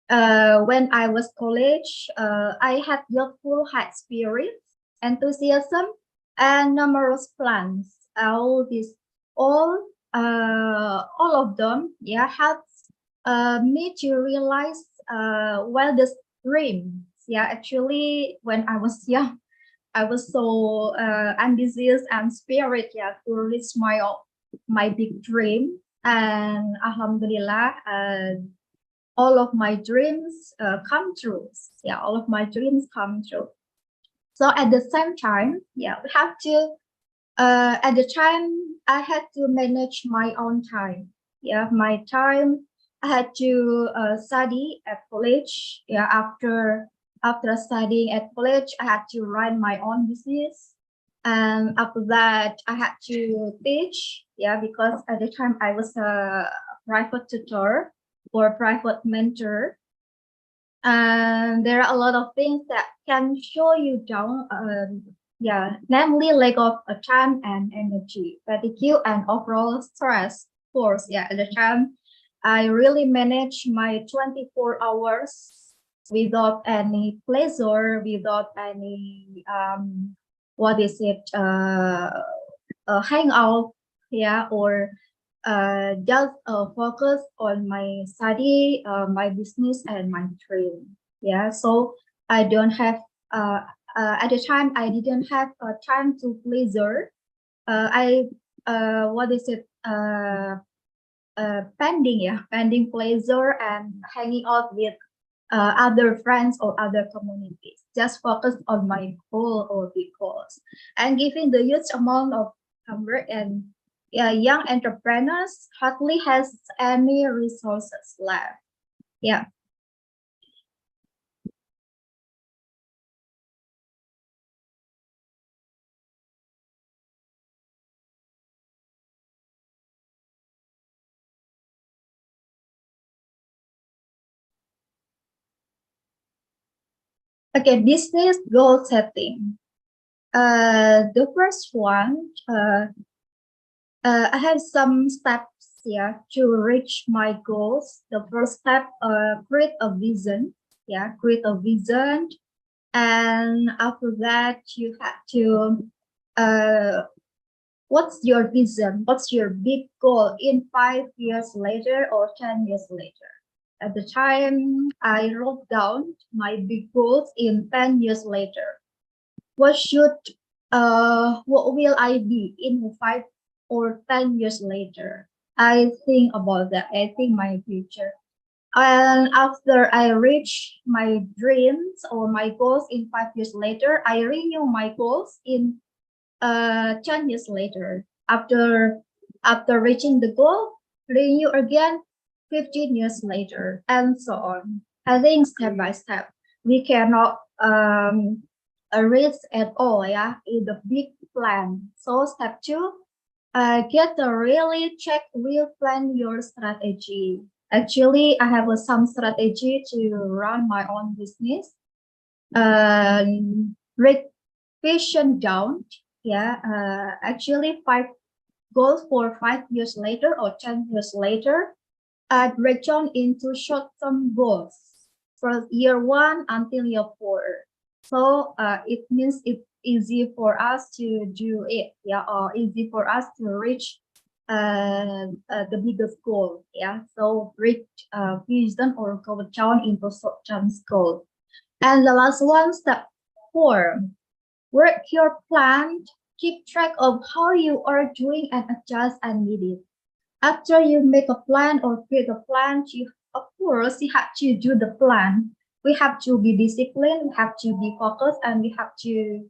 When I was college, I had youthful high spirit, enthusiasm, and numerous plans. All of them, yeah, helps me to realize wildest dreams. Yeah, actually, when I was young, I was so ambitious and spirit, yeah, to reach my big dream. And Alhamdulillah, all of my dreams come true. Yeah, all of my dreams come true. So at the same time, yeah, we have to. At the time, I had to manage my own time. Yeah, my time. I had to study at college. Yeah, after studying at college, I had to run my own business. And after that, I had to teach. Yeah, because at the time I was a private tutor or private mentor. And there are a lot of things that can show you down. Yeah, namely lack of time and energy, fatigue, and overall stress. Of course, yeah, at the time, I really manage my 24 hours without any pleasure, without any hangout, yeah, or just focus on my study, my business, and my dream. Yeah, so I don't have at the time I didn't have time to pleasure. Pending pleasure and hanging out with other friends or other communities. Just focus on my goal or big goals, and giving the huge amount of homework and young entrepreneurs hardly has any resources left. Yeah. Okay, business goal setting. The first one, I have some steps here to reach my goals. The first step, create a vision. Yeah, create a vision, and after that, you have to, what's your vision? What's your big goal in 5 years later or 10 years later? At the time, I wrote down my big goals in 10 years later. What will I be in 5 or 10 years later? I think about that. I think my future. And after I reach my dreams or my goals in 5 years later, I renew my goals in 10 years later. After reaching the goal, renew again 15 years later, and so on. I think step by step, we cannot reach at all, yeah, in the big plan. So step 2, get a really check, real plan your strategy. Actually, I have some strategy to run my own business. Break vision down. Yeah, actually 5 goals for 5 years later or 10 years later. Break down into short-term goals from year 1 until year 4. So it means it's easy for us to do it, yeah, or easy for us to reach the biggest goal, yeah. So break vision or go down into short-term goals. And the last one, step 4, work your plan, keep track of how you are doing and adjust as needed. After you make a plan or create a plan, of course, you have to do the plan. We have to be disciplined, we have to be focused, and we have to,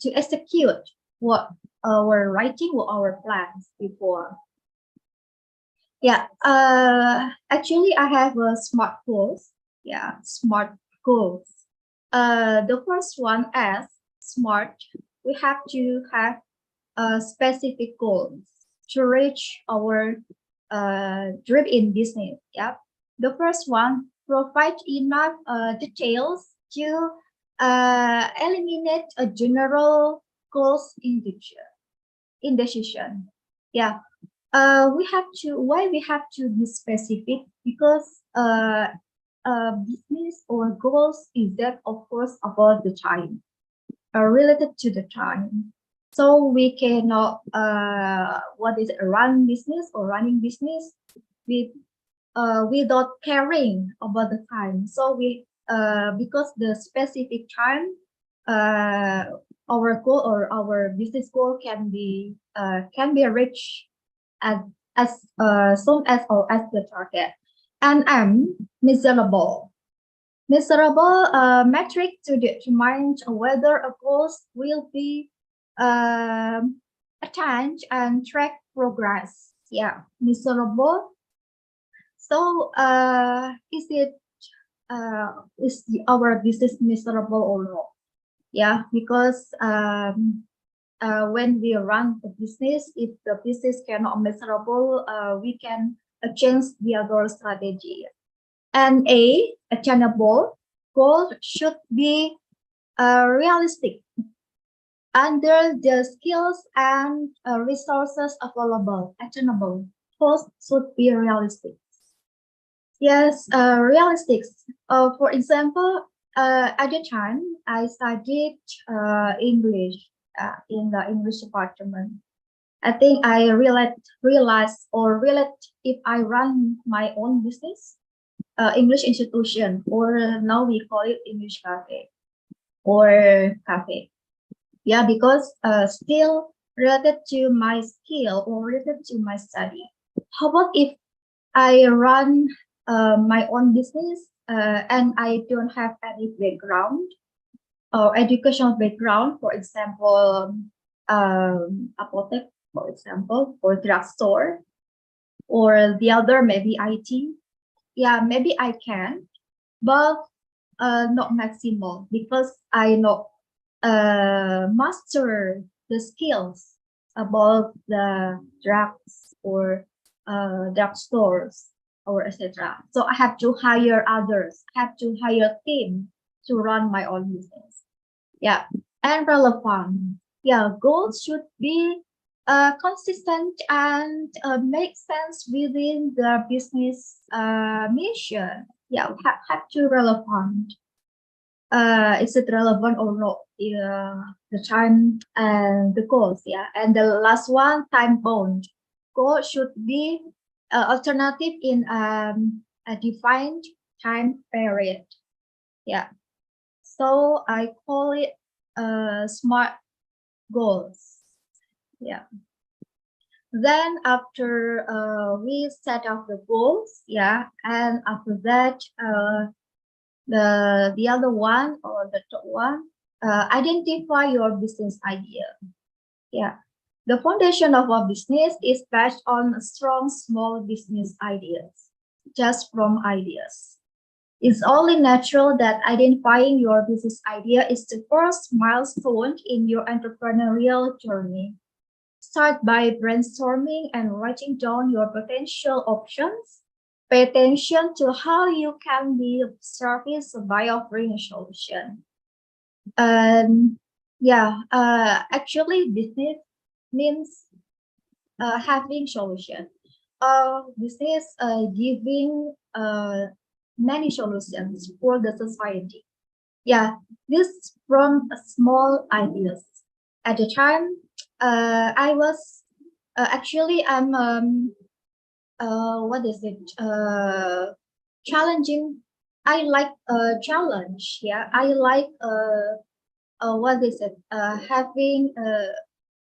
to execute what our writing or our plans before. Yeah, actually, I have a SMART goals. Yeah, SMART goals. The first one is SMART. We have to have specific goals to reach our dream in business. Yep. The first one, provide enough details to eliminate a general goals indecision. Yeah. Why we have to be specific? Because business or goals is that, of course, about the time, related to the time. So we cannot run business or running business without caring about the time. So because the specific time, our goal or our business goal can be reached as soon as or as the target. And M, measurable metric to determine whether a goal will be attained and track progress. Yeah, measurable. So is our business measurable or not? Yeah, because when we run the business, if the business cannot measurable, we can change the other strategy. And attainable goal should be realistic under the skills and resources available. Attainable goals should be realistic. Yes, realistic. For example, at the time I studied English in the English department. I think I realized if I run my own business, English institution, or now we call it English cafe or cafe. Yeah, because still related to my skill or related to my study. How about if I run my own business and I don't have any background or educational background, for example, apothec, for example, or drugstore, or the other maybe IT. Yeah, maybe I can, but not maximal, because I not master the skills about the drugs or drugstores. or etc. So I have to hire others, I have to hire team to run my own business. Yeah, and relevant. Yeah, goals should be consistent and make sense within the business mission. Yeah, have to relevant. Is it relevant or not? The time and the goals. Yeah, and the last one, time bound. Goal should be alternative in a defined time period. Yeah, so I call it smart goals. Yeah. Then after we set up the goals, yeah, and after that the other one or the top one, identify your business idea. Yeah, the foundation of our business is based on strong small business ideas, just from ideas. It's only natural that identifying your business idea is the first milestone in your entrepreneurial journey. Start by brainstorming and writing down your potential options. Pay attention to how you can be of service by offering a solution. Actually, business means having solution. Business giving many solutions for the society. Yeah, this from small ideas. At the time, I was actually I'm what is it? Challenging. I like a challenge. Yeah, I like what is it? Having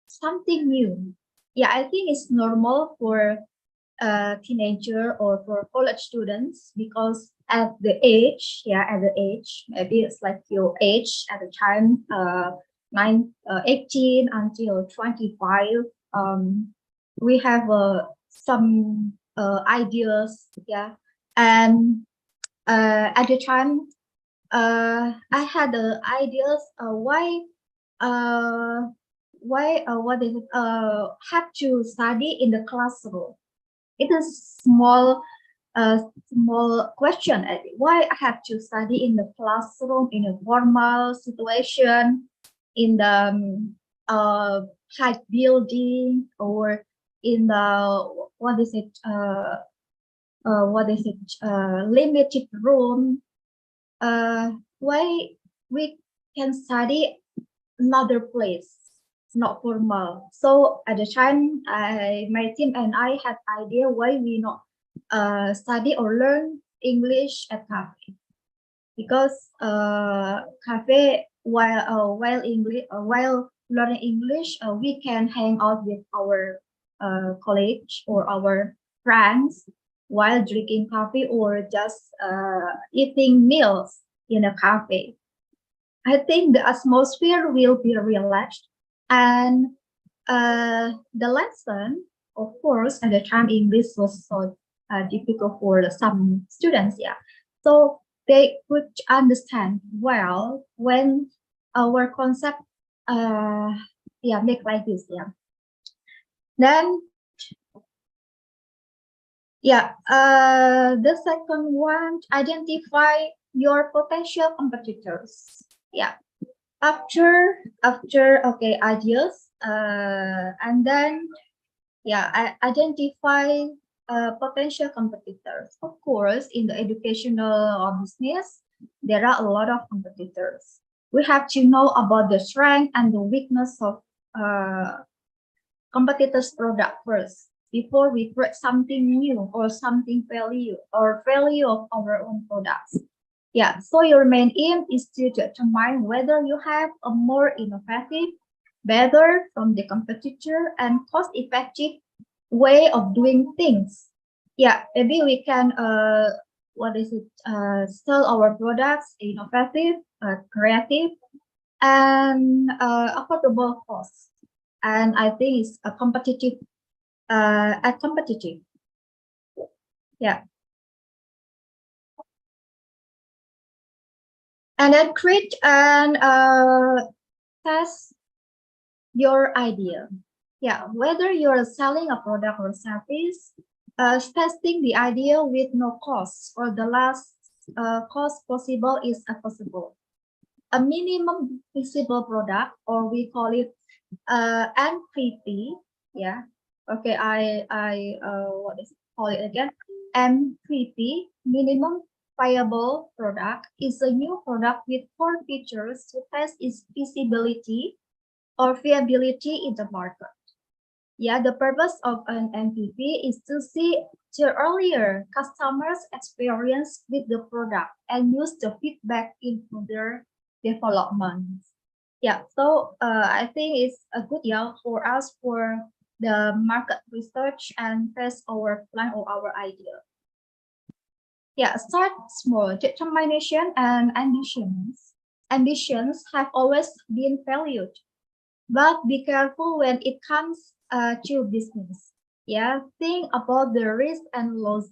something new. Yeah, I think it's normal for teenager or for college students, because at the age, maybe it's like your age at the time, 18 until 25, we have some ideas, yeah, and at the time I had ideas what is it, have to study in the classroom. It is small question. Why I have to study in the classroom in a formal situation, in the high building, or in the limited room? Why we can study another place, not formal? So at the time, my team and I had idea why we not study or learn English at cafe, because cafe while learning English, we can hang out with our colleagues or our friends while drinking coffee or just eating meals in a cafe. I think the atmosphere will be relaxed, and the lesson, of course, at the time English was so difficult for some students. Yeah, so they could understand well when our concept make like this. Yeah. Then the second one, identify your potential competitors. Yeah, after okay, ideas, and then identify potential competitors. Of course, in the educational business, there are a lot of competitors. We have to know about the strength and the weakness of competitors' product first, before we create something new or something value of our own products. Yeah, so your main aim is to determine whether you have a more innovative, better from the competitor, and cost-effective way of doing things. Yeah, maybe we can sell our products innovative, creative, and affordable cost. And I think it's a competitive. Yeah. And then create and test your idea. Yeah, whether you're selling a product or service, testing the idea with no cost or the last cost possible is possible. A minimum feasible product, or we call it MVP. Yeah. Okay. What is it? Call it again? MVP, minimum viable product, is a new product with 4 features to test its feasibility or viability in the market. Yeah, the purpose of an MVP is to see the earlier customers' experience with the product and use the feedback in further development. Yeah, so I think it's a good for us for the market research and test our plan or our idea. Yeah, start small. Determination and ambitions. Ambitions have always been valued, but be careful when it comes to business. Yeah, think about the risk and loss.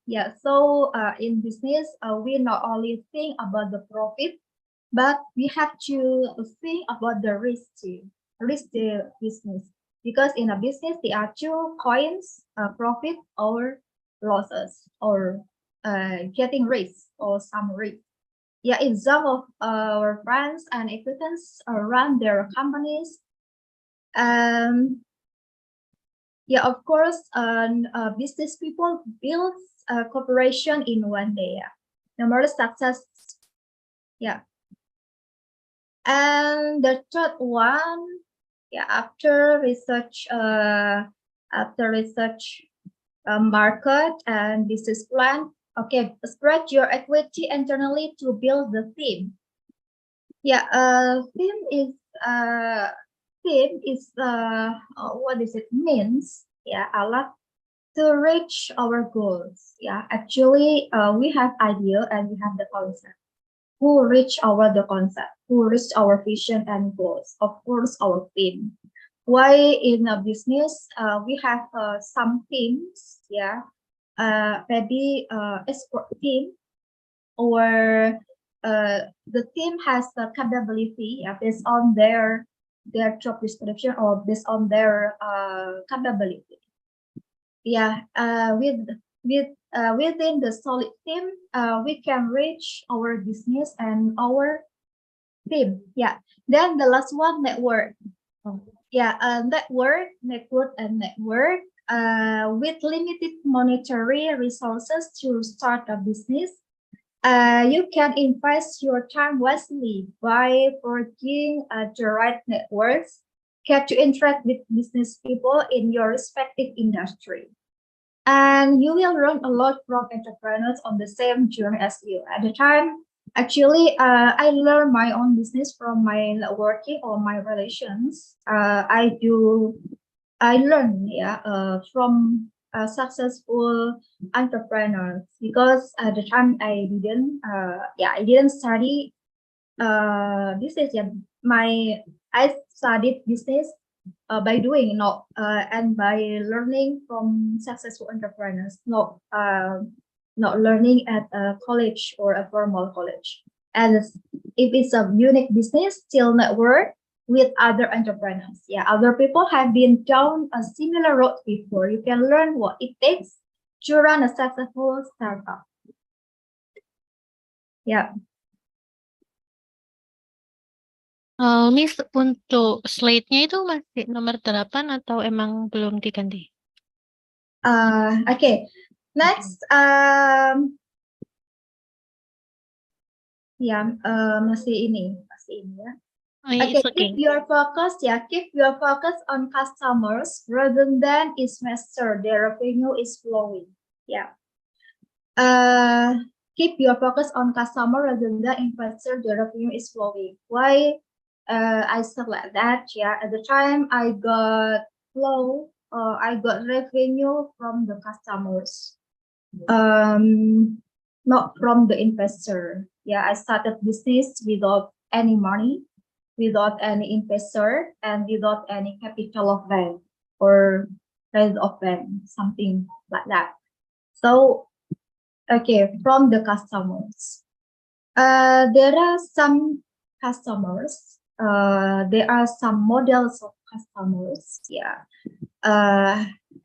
Yeah, so in business, we not only think about the profit, but we have to think about the risk too. Risk the business, because in a business there are 2 coins: profit or losses, or getting risk or some risk. Yeah, in some of our friends and acquaintances run their companies. Yeah, of course, business people build a corporation in one day. Yeah. Numerous success. Yeah. And the third one, yeah, after research, market and business plan. Okay, spread your equity internally to build the theme. Yeah, theme is what does it means? Yeah, a lot to reach our goals. Yeah, actually, we have idea and we have the concept. Who reach the concept? Who reach our vision and goals? Of course, our team. Why in a business we have some teams? Yeah, maybe expert team, or the team has the capability based on their job description or based on their capability. Yeah, within the solid team, we can reach our business and our team. Yeah. Then the last one, network. Yeah, network. With limited monetary resources to start a business, you can invest your time wisely by forging the right networks. Get to interact with business people in your respective industry. And you will learn a lot from entrepreneurs on the same journey as you. At the time, actually, I learned my own business from my networking or my relations. I learned from successful entrepreneurs, because at the time I didn't study business. Yeah, I studied business by doing, and by learning from successful entrepreneurs, not learning at a college or a formal college. And if it's a unique business, still network with other entrepreneurs. Yeah, other people have been down a similar road before. You can learn what it takes to run a successful startup. Yeah. Miss, untuk slide-nya itu masih nomor 8 atau emang belum diganti? Okay. Next, masih ini ya. Okay, keep your focus on customers rather than its master. Their revenue is flowing. Yeah. Keep your focus on customer rather than investor. Their revenue is flowing. Why? I said like that. Yeah. At the time, I got revenue from the customers, not from the investor. Yeah, I started business without any money, without any investor, and without any capital of bank or credit of bank, something like that. So, okay, from the customers, there are some customers. There are some models of customers. Yeah,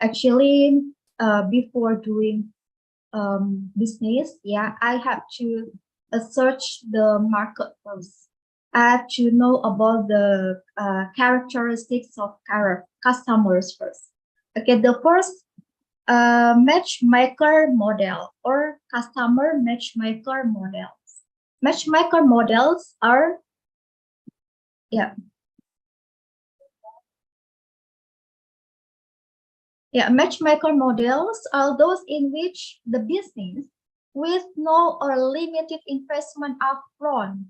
actually, before doing business, yeah, I have to search the market first. I have to know about the characteristics of customers first. Okay, the first matchmaker model or customer matchmaker models. Matchmaker models are, matchmaker models are those in which the business, with no or limited investment upfront,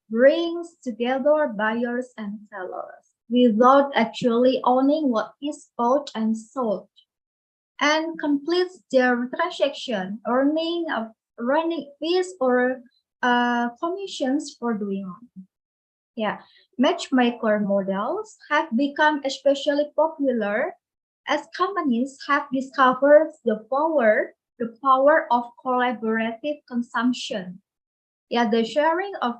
brings together buyers and sellers without actually owning what is bought and sold, and completes their transaction, earning fees or commissions for doing on. Yeah, matchmaker models have become especially popular as companies have discovered the power of collaborative consumption. Yeah, the sharing of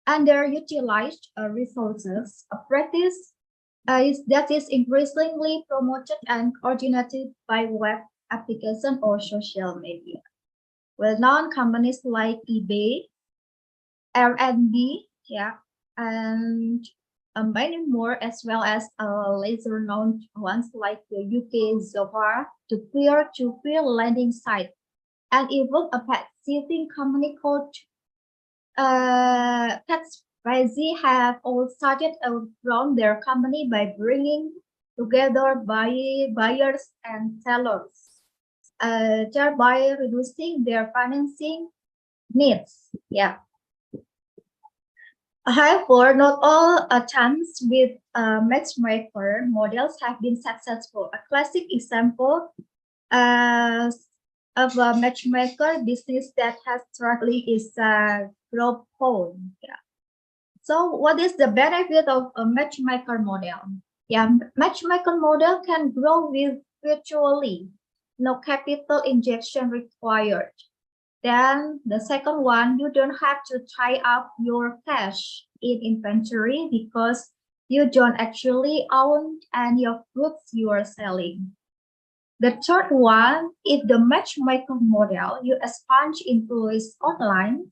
underutilized resources, a practice that is increasingly promoted and coordinated by web application or social media. Well-known companies like eBay, R&D, and many more, as well as lesser known ones like the UK Zora, the peer-to-peer lending site, and even a pet sitting company called Passcode have all started around their company by bringing together buyers and sellers, thereby reducing their financing needs. Yeah. However, not all attempts with matchmaker models have been successful. A classic example of a matchmaker business that has struggled is Groupon. Yeah. So, what is the benefit of a matchmaker model? Yeah, matchmaker model can grow virtually, no capital injection required. Then the second one, you don't have to tie up your cash in inventory because you don't actually own any of goods you are selling. The third one, if the matchmaker model you expand into is online,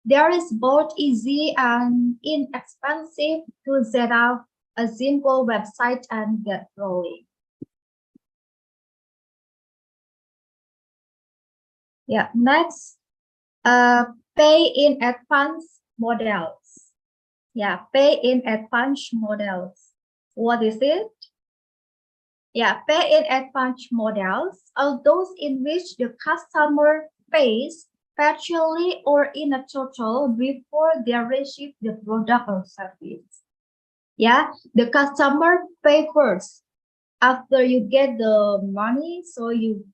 there is both easy and inexpensive to set up a simple website and get rolling. Yeah, next, pay in advance models. Yeah, pay in advance models. What is it? Yeah, pay in advance models are those in which the customer pays partially or in a total before they receive the product or service. Yeah, the customer pay first. After you get the money, so you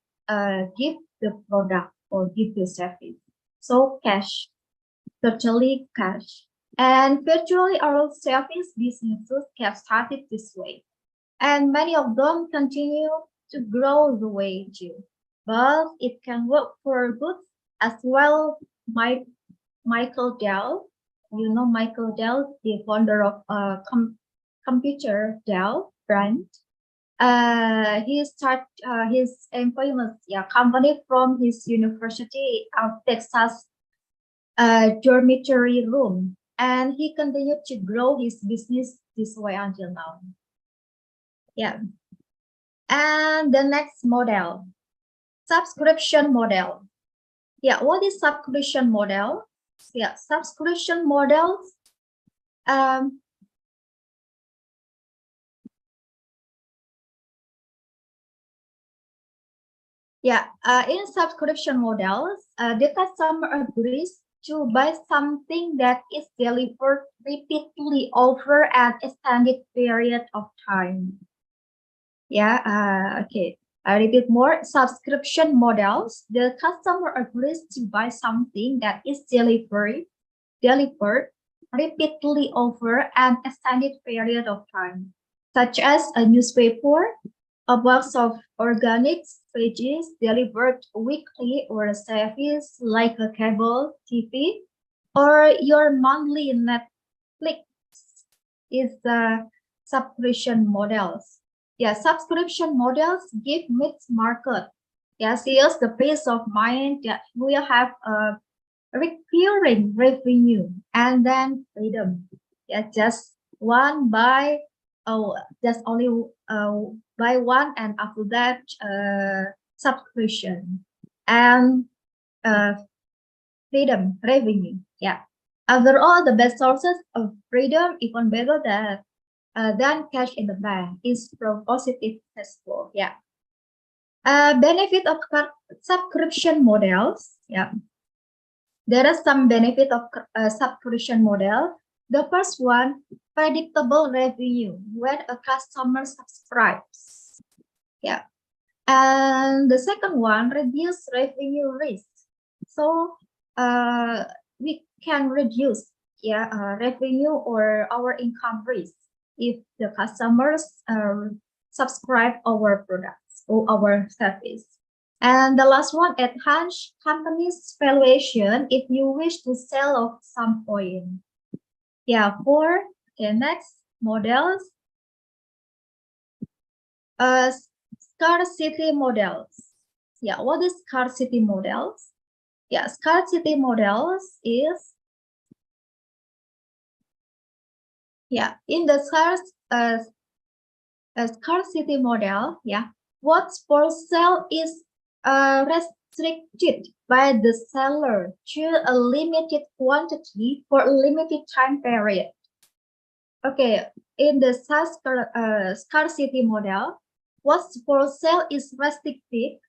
give the product or give the service. So cash, totally cash. And virtually all service businesses have started this way. And many of them continue to grow the way too. But it can work for goods as well. Michael Dell, you know Michael Dell, the founder of computer Dell brand. He started his employment company from his University of Texas dormitory room, and he continued to grow his business this way until now. Yeah, and the next model, subscription model. Yeah, what is subscription model? Yeah, subscription models. In subscription models, the customer agrees to buy something that is delivered repeatedly over an extended period of time. Okay. I repeat more. Subscription models, the customer agrees to buy something that is delivered repeatedly over an extended period of time, such as a newspaper, a box of organic veggies delivered weekly, or a service like a cable TV, or your monthly Netflix is the subscription models. Yeah, subscription models give mixed market. Yeah, sales the peace of mind that will have a recurring revenue and then freedom. Yeah, just one buy, just only buy one, and after that subscription and freedom revenue. Yeah. Overall, the best sources of freedom, even better than cash in the bank, is from positive cash flow. Yeah. Benefit of subscription models. Yeah. There are some benefit of subscription model. The first one, predictable revenue when a customer subscribes. Yeah. And the second one, reduce revenue risk. So we can reduce revenue or our income risk if the customers subscribe our products or our service. And the last one, enhance company's valuation if you wish to sell off some point. Yeah, for the next models, scarcity models. Yeah, what is scarcity models? Yeah, scarcity models is, yeah, in the scarcity model, yeah, what's for sale is restricted by the seller to a limited quantity for a limited time period. Okay, in the scarcity model, what's for sale is restricted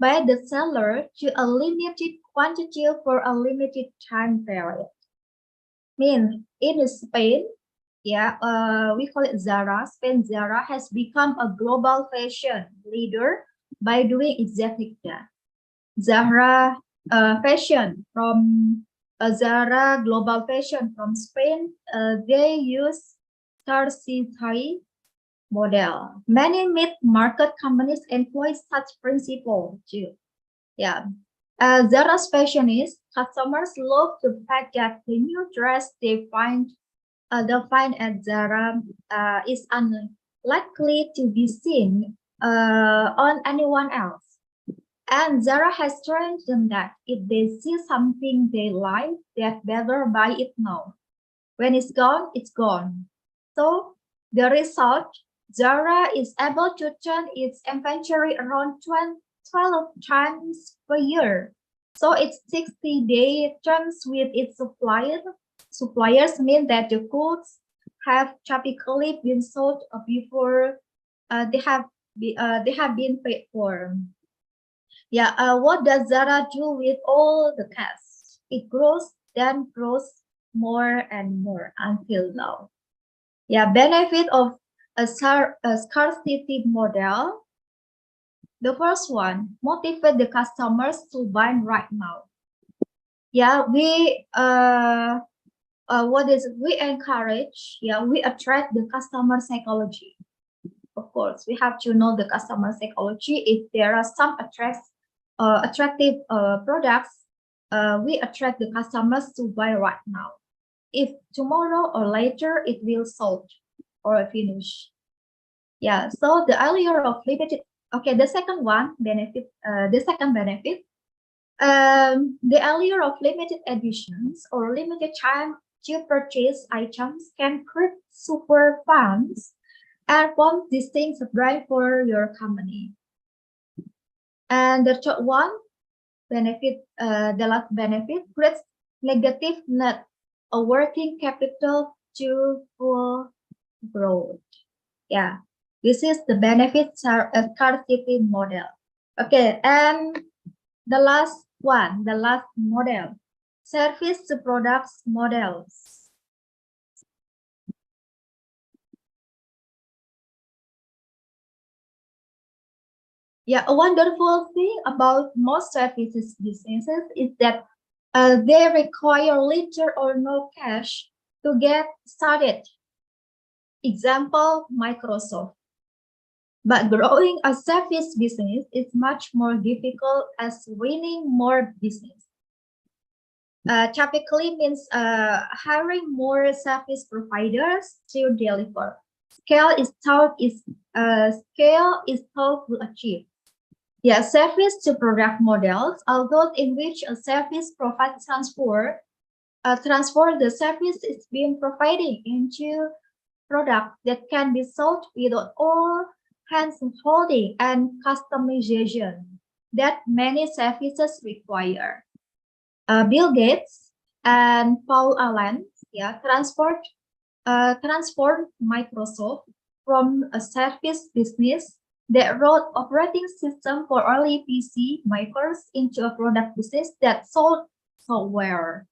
by the seller to a limited quantity for a limited time period. Means in Spain, we call it Zara. Spain Zara has become a global fashion leader by doing exactly that. Zara fashion from Zara global fashion from Spain, they use scarcity model. Many mid-market companies employ such principle too. Yeah. Zara's fashion is customers love the fact that the new dress they find at Zara is unlikely to be seen on anyone else. And Zara has trained them that if they see something they like, they better buy it now. When it's gone, it's gone. So the result, Zara is able to turn its inventory around 12 times per year. So its 60-day terms with its suppliers mean that the goods have typically been sold before they have been paid for. Yeah, what does Zara do with all the cash? It grows, then grows more and more until now. Yeah, benefit of a scarcity model. The first one, motivate the customers to buy right now. Yeah, we encourage, we attract the customer psychology. Of course, we have to know the customer psychology. If there are some attractive products, we attract the customers to buy right now. If tomorrow or later it will sold or finish. Yeah, so the allure of limited. Okay, the second one benefit. The second benefit. The allure of limited editions or limited time to purchase items can create super fans and form distinct brand for your company. And the third one benefit, the last benefit, creates negative net, a working capital to full growth. Yeah, this is the benefits are a scarcity model. Okay, and the last one, the last model, service to products models. Yeah, a wonderful thing about most services businesses is that they require little or no cash to get started. Example, Microsoft. But growing a service business is much more difficult as winning more business. Typically means hiring more service providers to deliver. scale is thought to achieve. Yeah, service to product models, although in which a service provides transfer the service is being provided into product that can be sold without all hands holding and customization that many services require. Bill Gates and Paul Allen, transformed Microsoft from a service business that wrote operating system for early PC makers into a product business that sold software.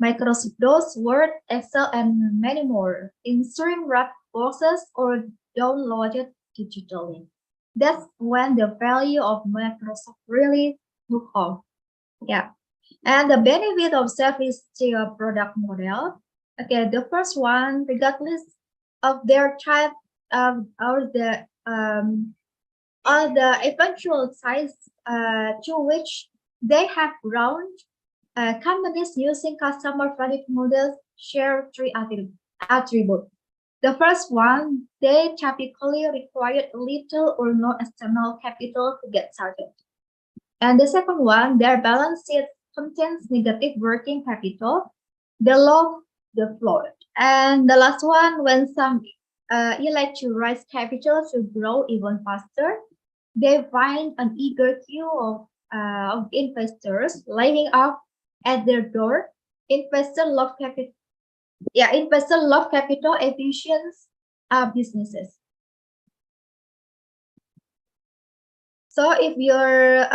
Microsoft does Word, Excel, and many more, ensuring rapid process or downloaded digitally. That's when the value of Microsoft really took off. Yeah. And the benefit of service to a product model. Okay, the first one, regardless of their type or the eventual size to which they have grown, companies using customer-friendly models share three attributes. The first one, they typically require little or no external capital to get started. And the second one, their balance sheet contains negative working capital. They love the float. And the last one, when some elect to raise capital to grow even faster, they find an eager queue of investors lining up at their door. Investors love capital. Yeah, investors love capital efficient businesses. So if you're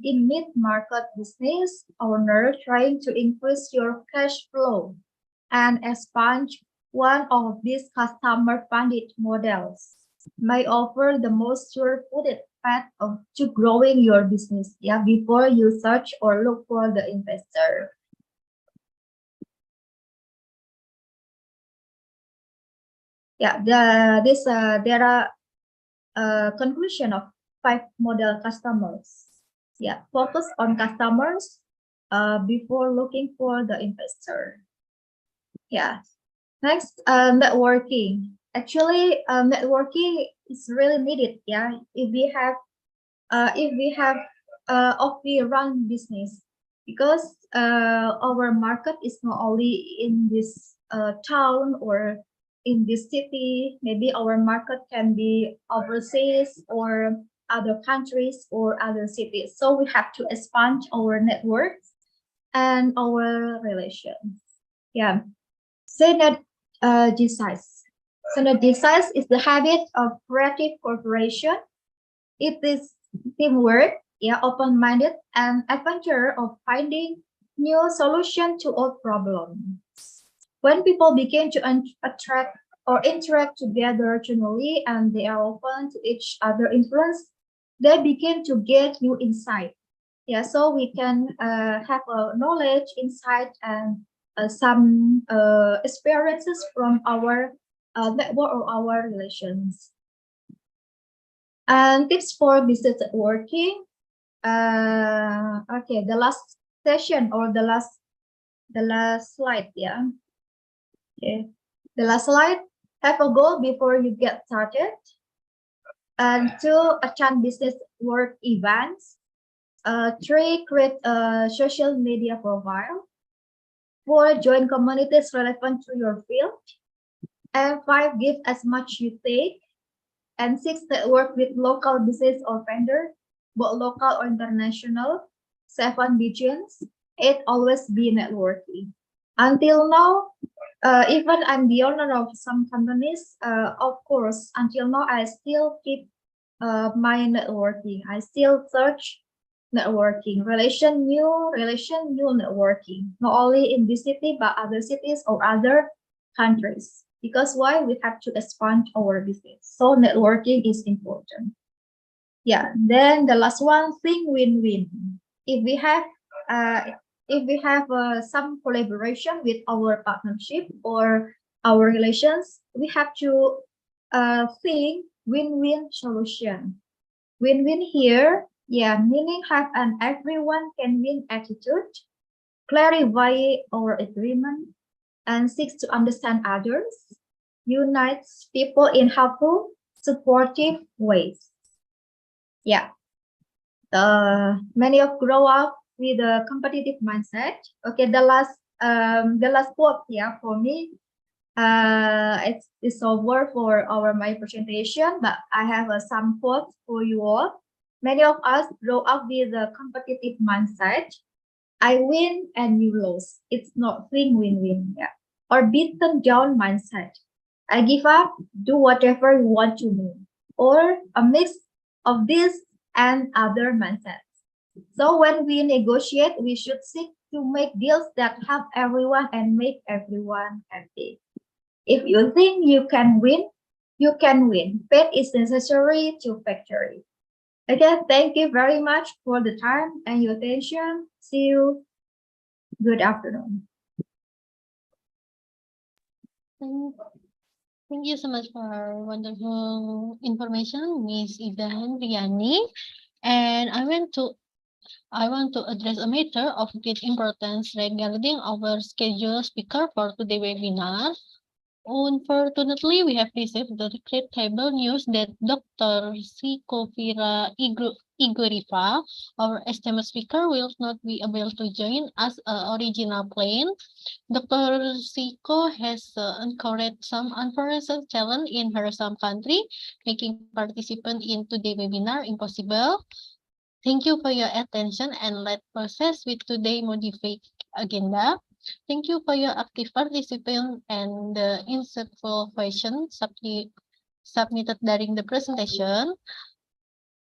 in mid-market business owner trying to increase your cash flow and expand one of these customer-funded models may offer the most sure-footed path to growing your business. Yeah, before you search or look for the investor. Yeah, there are conclusion of 5 model customers. Yeah, focus on customers before looking for the investor. Yeah. Next, networking. Actually, networking is really needed. Yeah, if we have off-we-run business, because our market is not only in this town or in this city. Maybe our market can be overseas or other countries or other cities. So we have to expand our networks and our relations. Yeah. Synergize is the habit of creative cooperation. It is teamwork, yeah, open-minded, and adventure of finding new solution to old problems. When people begin to attract or interact together generally and they are open to each other influence, they begin to get new insight. Yeah, so we can have a knowledge, insight, and some experiences from our network or our relations. And tips for business networking. Okay, the last session or the last slide, yeah. Okay, the last slide. Have a goal before you get started. And 2, attend business work events. 3, create a social media profile. 4, join communities relevant to your field. And 5, give as much you take. And 6, network with local business or vendor, both local or international. 7, visions. 8, always be networking. Until now, even I'm the owner of some companies, of course, until now, I still keep my networking. I still search networking, new networking, not only in this city, but other cities or other countries. Because why? We have to expand our business. So networking is important. Yeah, then the last one, think win-win. If we have some collaboration with our partnership or our relations, we have to think win-win solution. Win-win here, yeah, meaning have an everyone can win attitude, clarify our agreement, and seek to understand others, unites people in helpful, supportive ways. Yeah. Many of grow up with a competitive mindset. Okay, the last quote, yeah, for me, it's over for my presentation, but I have some quotes for you all. Many of us grow up with a competitive mindset. I win and you lose. It's not win-win-win, yeah. Or beaten down mindset. I give up, do whatever you want to do. Or a mix of this and other mindsets. So when we negotiate, we should seek to make deals that help everyone and make everyone happy. If you think you can win, you can win. Faith is necessary to victory. Again, thank you very much for the time and your attention. See you. Good afternoon. Thank you so much for wonderful information, Miss Ida Hendriyani. And I want to address a matter of great importance regarding our scheduled speaker for today's webinar. Unfortunately, we have received the regrettable news that Dr. Shiyko Vira Igorivna, our esteemed speaker, will not be able to join us original plan. Dr. Shiyko has encountered some unforeseen challenge in her home country, making participant in today's webinar impossible. Thank you for your attention and let's proceed with today's modified agenda. Thank you for your active participation and the insightful questions submitted during the presentation.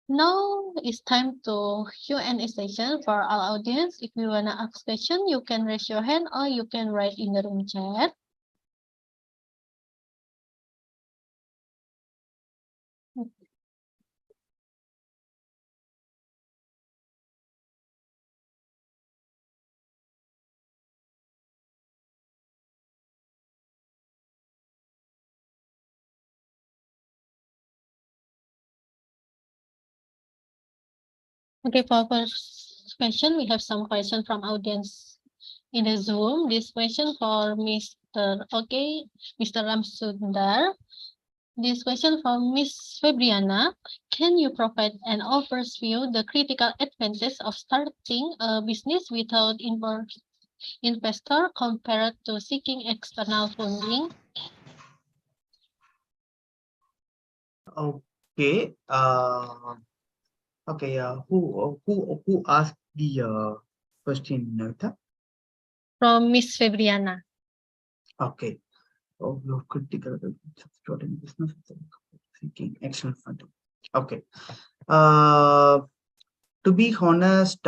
Now it's time to Q&A session for our audience. If you wanna ask question, you can raise your hand or you can write in the room chat. Okay, for first question, we have some question from audience in the Zoom. This question for Mr. Sundar. This question from Miss Febriana. Can you provide an overview the critical advantages of starting a business without investor compared to seeking external funding? Okay. Okay. Who asked the question, Novita? From Miss Febriana. Okay. Oh, your critical starting business seeking external funding. Okay. To be honest,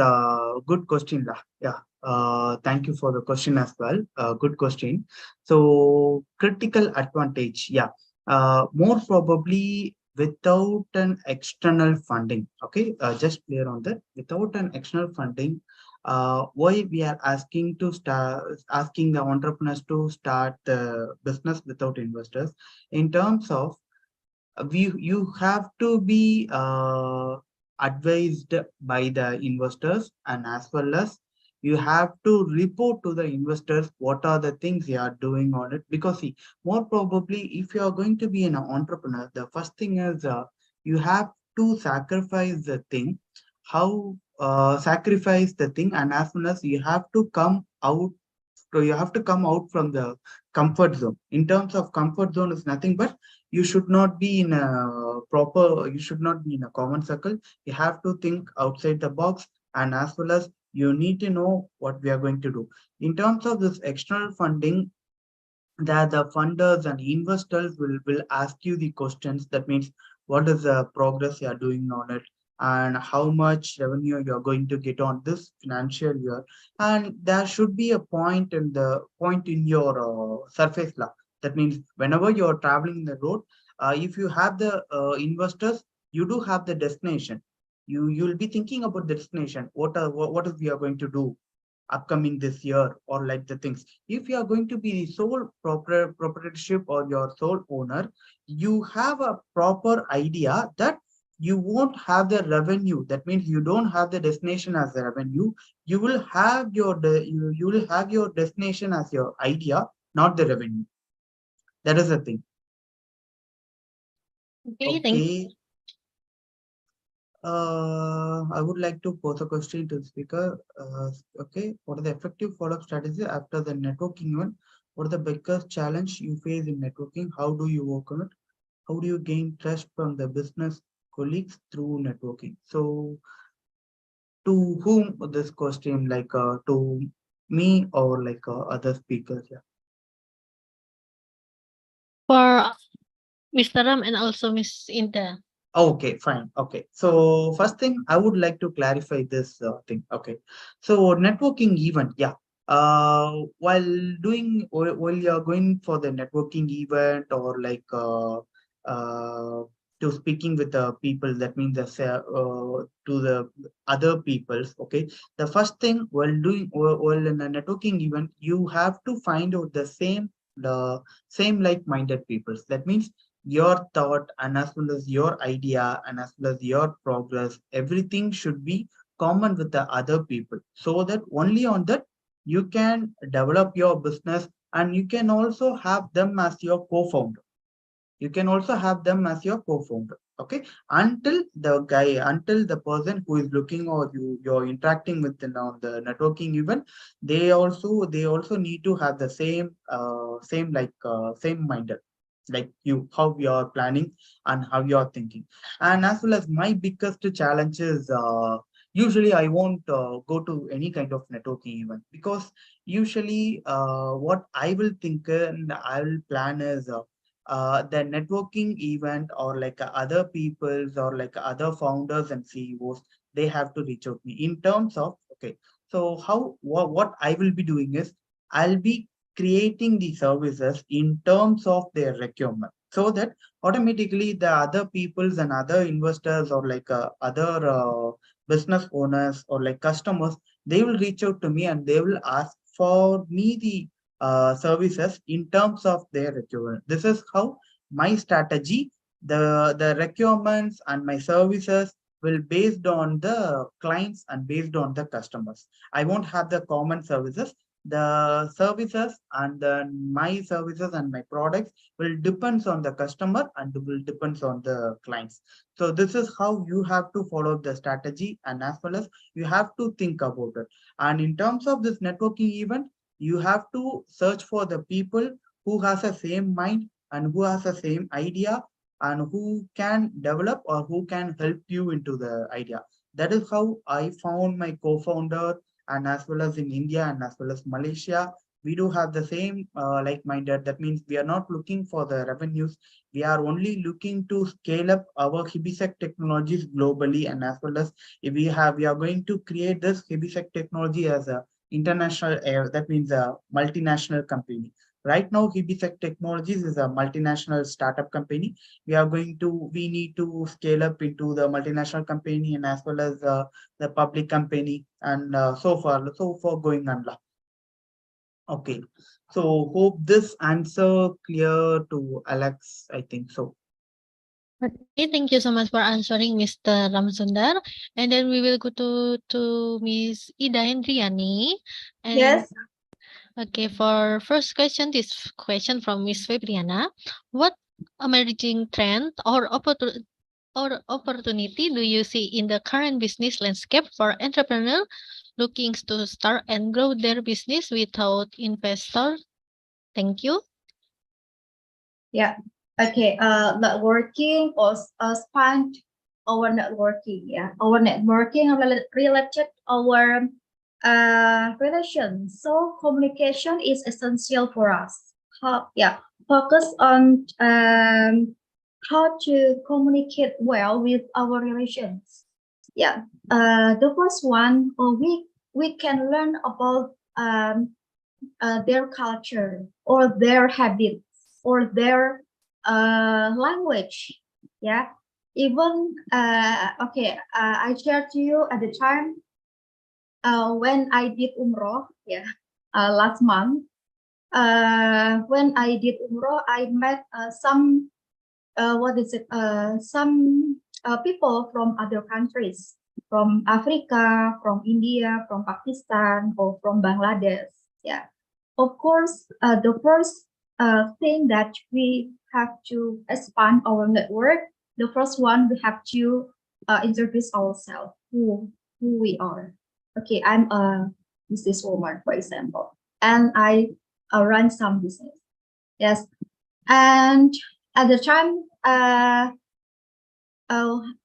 good question. Yeah. Thank you for the question as well. Good question. So critical advantage. Yeah. More probably without an external funding. Okay. Just clear on that. Without an external funding, why we are asking the entrepreneurs to start the business without investors in terms of you have to be advised by the investors, and as well as you have to report to the investors what are the things you are doing on it. Because see, more probably if you are going to be an entrepreneur, the first thing is you have to sacrifice the thing. Sacrifice the thing, and as well as you have to come out. So you have to come out from the comfort zone. In terms of comfort zone is nothing but you should not be in a you should not be in a common circle. You have to think outside the box, and as well as you need to know what we are going to do. In terms of this external funding, that the funders and investors will ask you the questions. That means what is the progress you are doing on it, and how much revenue you are going to get on this financial year. And there should be a point in your surface law. That means whenever you are traveling the road, if you have the investors, you do have the destination. You'll be thinking about the destination. What is we are going to do upcoming this year, or like the things. If you are going to be the sole proprietorship or your sole owner, you have a proper idea that you won't have the revenue. That means you don't have the destination as the revenue. You will have your you will have your destination as your idea, not the revenue. That is the thing. Okay, thank you. Okay. I would like to pose a question to the speaker. Okay, what are the effective follow-up strategies after the networking event? What are the biggest challenge you face in networking? How do you work on it? How do you gain trust from the business colleagues through networking? So, to whom this question, like to me or like other speakers? Yeah. For Mr. Ram and also Miss Inda. Okay, fine. Okay. So first thing, I would like to clarify this thing. Okay. So networking event, yeah. While you're going for the networking event or like to speaking with the people, that means to the other peoples. Okay. The first thing while in a networking event, you have to find out the same like-minded peoples. That means your thought and as well as your idea and as well as your progress, everything should be common with the other people, so that only on that you can develop your business, and you can also have them as your co-founder. You can also have them as your co-founder. Okay, until the person who is looking or you're interacting with on the networking event, they also need to have the same minded like you, how you are planning and how you are thinking. And as well as my biggest challenge is usually I won't go to any kind of networking event, because usually what I will think and I will plan is the networking event or like other people's or like other founders and CEOs, they have to reach out me in terms of, okay, so what I will be doing is I'll be creating the services in terms of their requirement, so that automatically the other peoples and other investors or like other business owners or like customers, they will reach out to me and they will ask for me the services in terms of their requirement. This is how my strategy, the requirements and my services will based on the clients and based on the customers. I won't have the common services. The services and my services and my products will depends on the customer and will depends on the clients. So this is how you have to follow the strategy, and as well as you have to think about it. And in terms of this networking event, you have to search for the people who has the same mind and who has the same idea and who can develop or who can help you into the idea. That is how I found my co-founder, and as well as in India and as well as Malaysia, we do have the same like-minded. That means we are not looking for the revenues. We are only looking to scale up our HebeSec technologies globally, and as well as if we are going to create this HebeSec technology as a international air, that means a multinational company. Right now, HebeSec Technologies is a multinational startup company. We need to scale up into the multinational company and as well as the public company and so far going on. Okay, so hope this answer clear to Alex, I think so. Okay, thank you so much for answering, Mr. Ramsundar. And then we will go to Miss Ida Hendriyani. And Yes. okay, for first question, this question from Miss Febriana. What emerging trend or opportunity do you see in the current business landscape for entrepreneurs looking to start and grow their business without investor? Thank you. Yeah. Okay. Networking or expand our networking. Yeah. Our networking related our relations. So communication is essential for us. Focus on how to communicate well with our relations. Yeah. The first one, we can learn about their culture or their habits or their language. Yeah. Even I shared to you at the time when I did umroh. Yeah. Last month. When I did umroh, I met some people from other countries, from Africa, from India, from Pakistan, or from Bangladesh. Yeah, of course, the first thing that we have to expand our network the first one, we have to introduce ourselves, who we are. Okay, I'm a businesswoman, for example, and I run some business. Yes, and at the time, I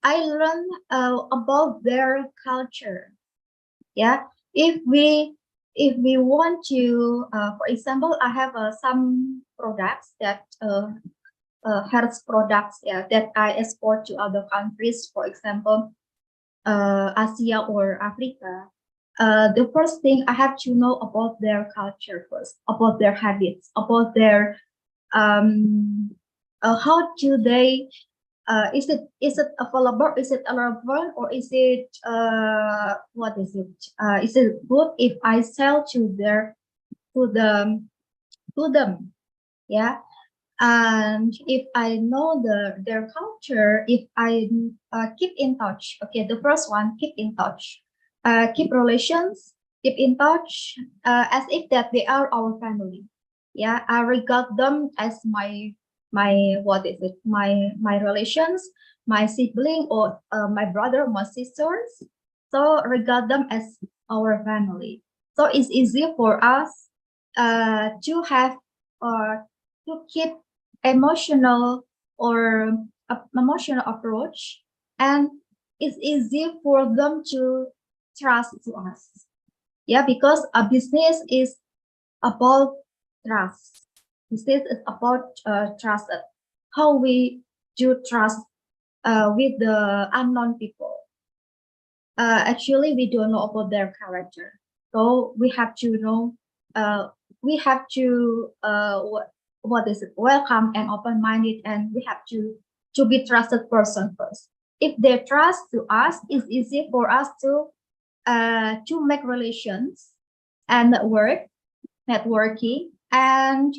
learned about their culture. Yeah, if we want to, for example, I have some products that health products, yeah, that I export to other countries, for example, Asia or Africa. The first thing I have to know about their culture first, about their habits, about their how do they is it available, is it relevant, or is it what is it good if I sell to them, yeah. And if I know their culture, if I keep in touch, okay, the first one, keep in touch, keep relations, keep in touch, as if that they are our family. Yeah, I regard them as my what is it, my relations, my sibling, or my brother, my sisters. So regard them as our family. So it's easy for us to have or to keep emotional or emotional approach, and it's easy for them to trust to us. Yeah, because a business is about trust. Business is about trust. How we do trust with the unknown people. Actually, we don't know about their character, so we have to know. We have to what is it, welcome and open-minded, and we have to be trusted person first. If they trust to us, it's easy for us to make relations and networking, and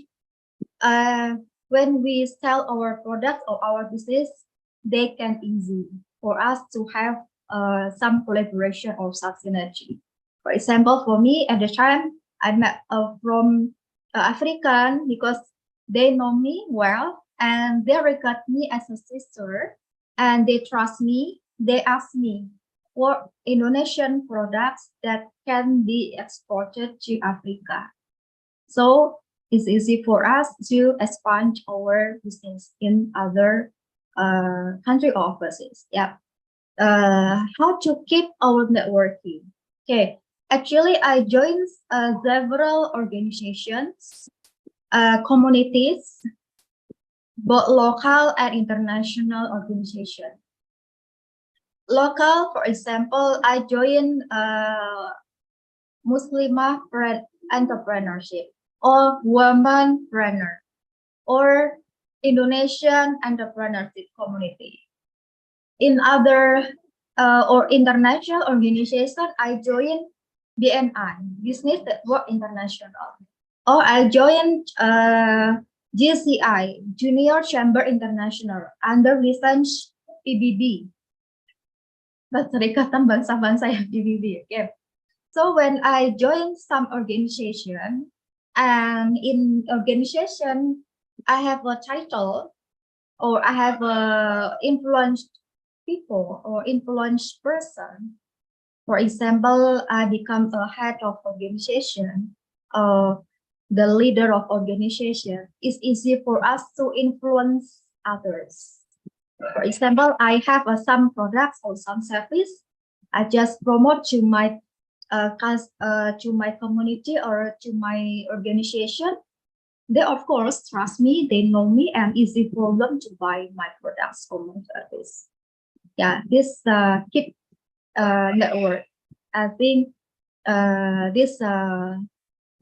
when we sell our products or our business, they can easy for us to have some collaboration or some synergy. For example, for me at the time, I met from African, because they know me well and they regard me as a sister, and they trust me. They ask me for Indonesian products that can be exported to Africa. So it's easy for us to expand our business in other country or overseas. Yeah. How to keep our networking? Okay. Actually, I joined several organizations, communities, both local and international organizations. Local, for example, I joined Muslimah entrepreneurship, or womanpreneur, or Indonesian entrepreneurship community. In other or international organization, I joined BNI, Business Network International, or I joined GCI, Junior Chamber International, under license PBB, Perserikatan Bangsa-Bangsa yang PBB. Okay. So when I joined some organization, and in organization, I have a title, or I have a influenced people or influenced person. For example, I become a head of organization, the leader of organization. It's easy for us to influence others. For example, I have some products or some service. I just promote to my community or to my organization. They of course trust me, they know me, and easy for them to buy my products or my service. Yeah, this keep network. I think this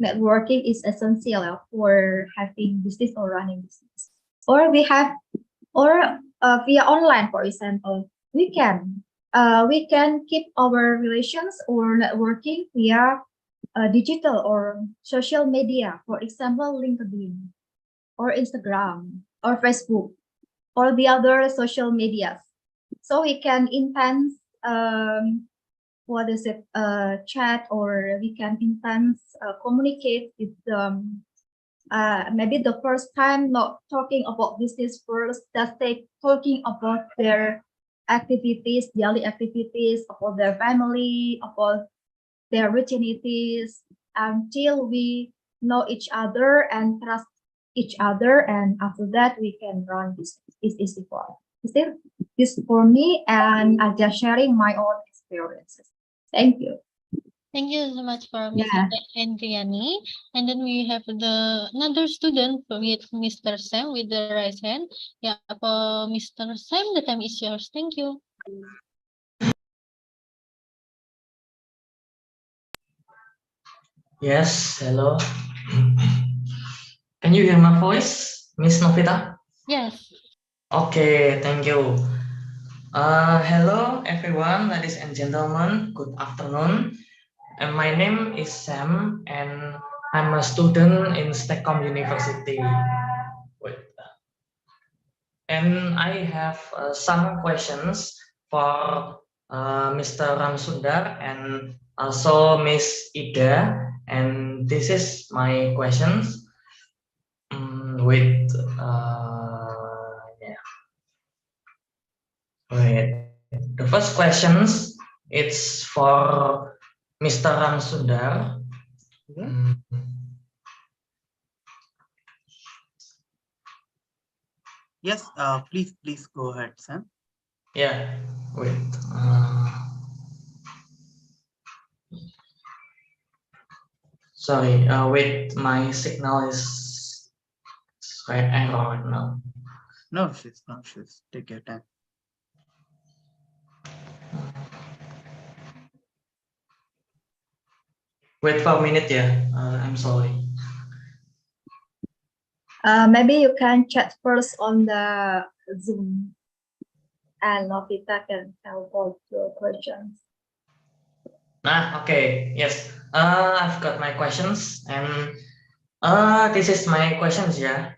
networking is essential for having business or running business. Or we have, or via online, for example, we can keep our relations or networking via digital or social media, for example, LinkedIn or Instagram or Facebook or the other social medias. So we can intense chat, or we can intense communicate with maybe the first time not talking about business first, that they talking about their activities, daily activities, about their family, about their routinities, until we know each other and trust each other, and after that we can run this. Is easy for still this for me, and I'm just sharing my own experiences. Thank you. Thank you so much for Ms. Yeah. Hendriyani. And then we have another student with Mr. Sam with the raised hand. Yeah, for Mr. Sam, the time is yours. Thank you. Yes, hello. Can you hear my voice, Miss Novita? Yes. Okay, thank you. Hello, everyone, ladies and gentlemen. Good afternoon. And my name is Sam, and I'm a student in STEKOM University. Wait. And I have some questions for Mr. Sundar and also Miss Ida. And this is my questions. Wait, yeah. Wait. The first questions it's for Mr. Sundar. Yeah. Yes, please go ahead, Sam. Yeah, wait. Sorry, wait, my signal is error right now. No issues, no issues. Take your time. Wait for a minute, yeah. I'm sorry. Maybe you can chat first on the Zoom, and Novita can help all your questions. Okay, yes. I've got my questions, and this is my questions, yeah.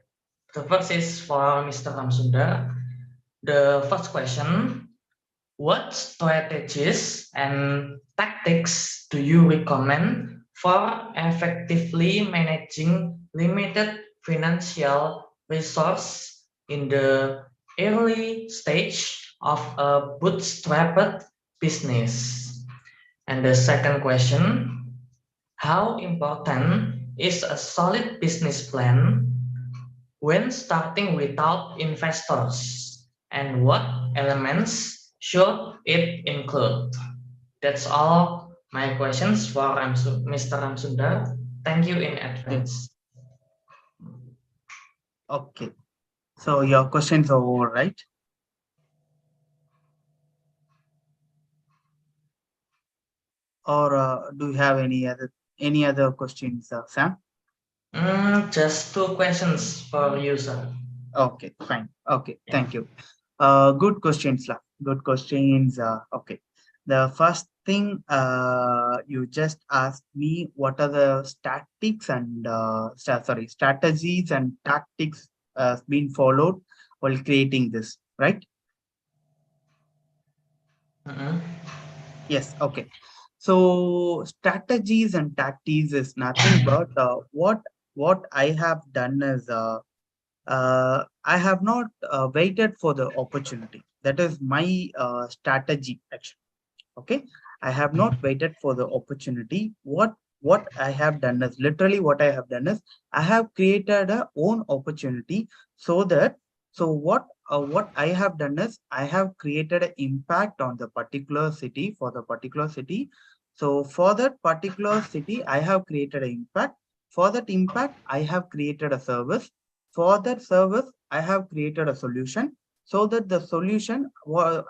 The first is for Mr. Sundar. The first question: what strategies and tactics do you recommend for effectively managing limited financial resource in the early stage of a bootstrapped business? And the second question, how important is a solid business plan when starting without investors, and what elements should it include? That's all my questions for Mr. Sundar. Thank you in advance. Okay. So your questions are over, right? Or do you have any other questions, Sam? Just two questions for you, sir. Okay, fine. Okay, thank you. Good questions, lah. Good questions. Okay. The first thing you just asked me, what are the strategies and tactics being followed while creating this, right? Yes, okay. So strategies and tactics is nothing but what I have done is I have not waited for the opportunity. That is my strategy action. Okay, I have not waited for the opportunity. What I have done is literally what I have done is I have created a own opportunity so that what I have done is I have created an impact on the particular city for the particular city. So for that particular city, I have created an impact. For that impact, I have created a service. For that service, I have created a solution. So that the solution,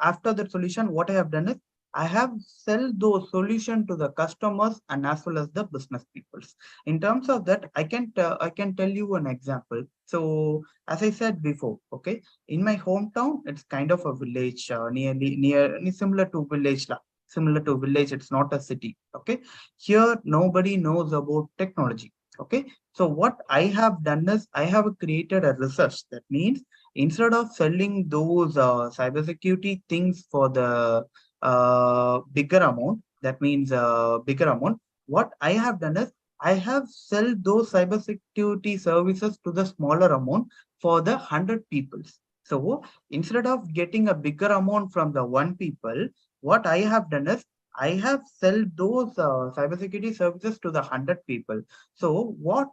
after the solution, what I have done is I have sell those solution to the customers and as well as the business peoples. In terms of that, I can tell you an example. So as I said before, okay, in my hometown, it's kind of a village, similar to village, similar to village. It's not a city. Okay, here nobody knows about technology. Okay, so what I have done is I have created a research. That means instead of selling those cybersecurity things for the bigger amount, that means bigger amount, what I have done is I have sell those cybersecurity services to the smaller amount for the 100 people. So instead of getting a bigger amount from the 1 people, what I have done is I have sell those cybersecurity services to the 100 people. So what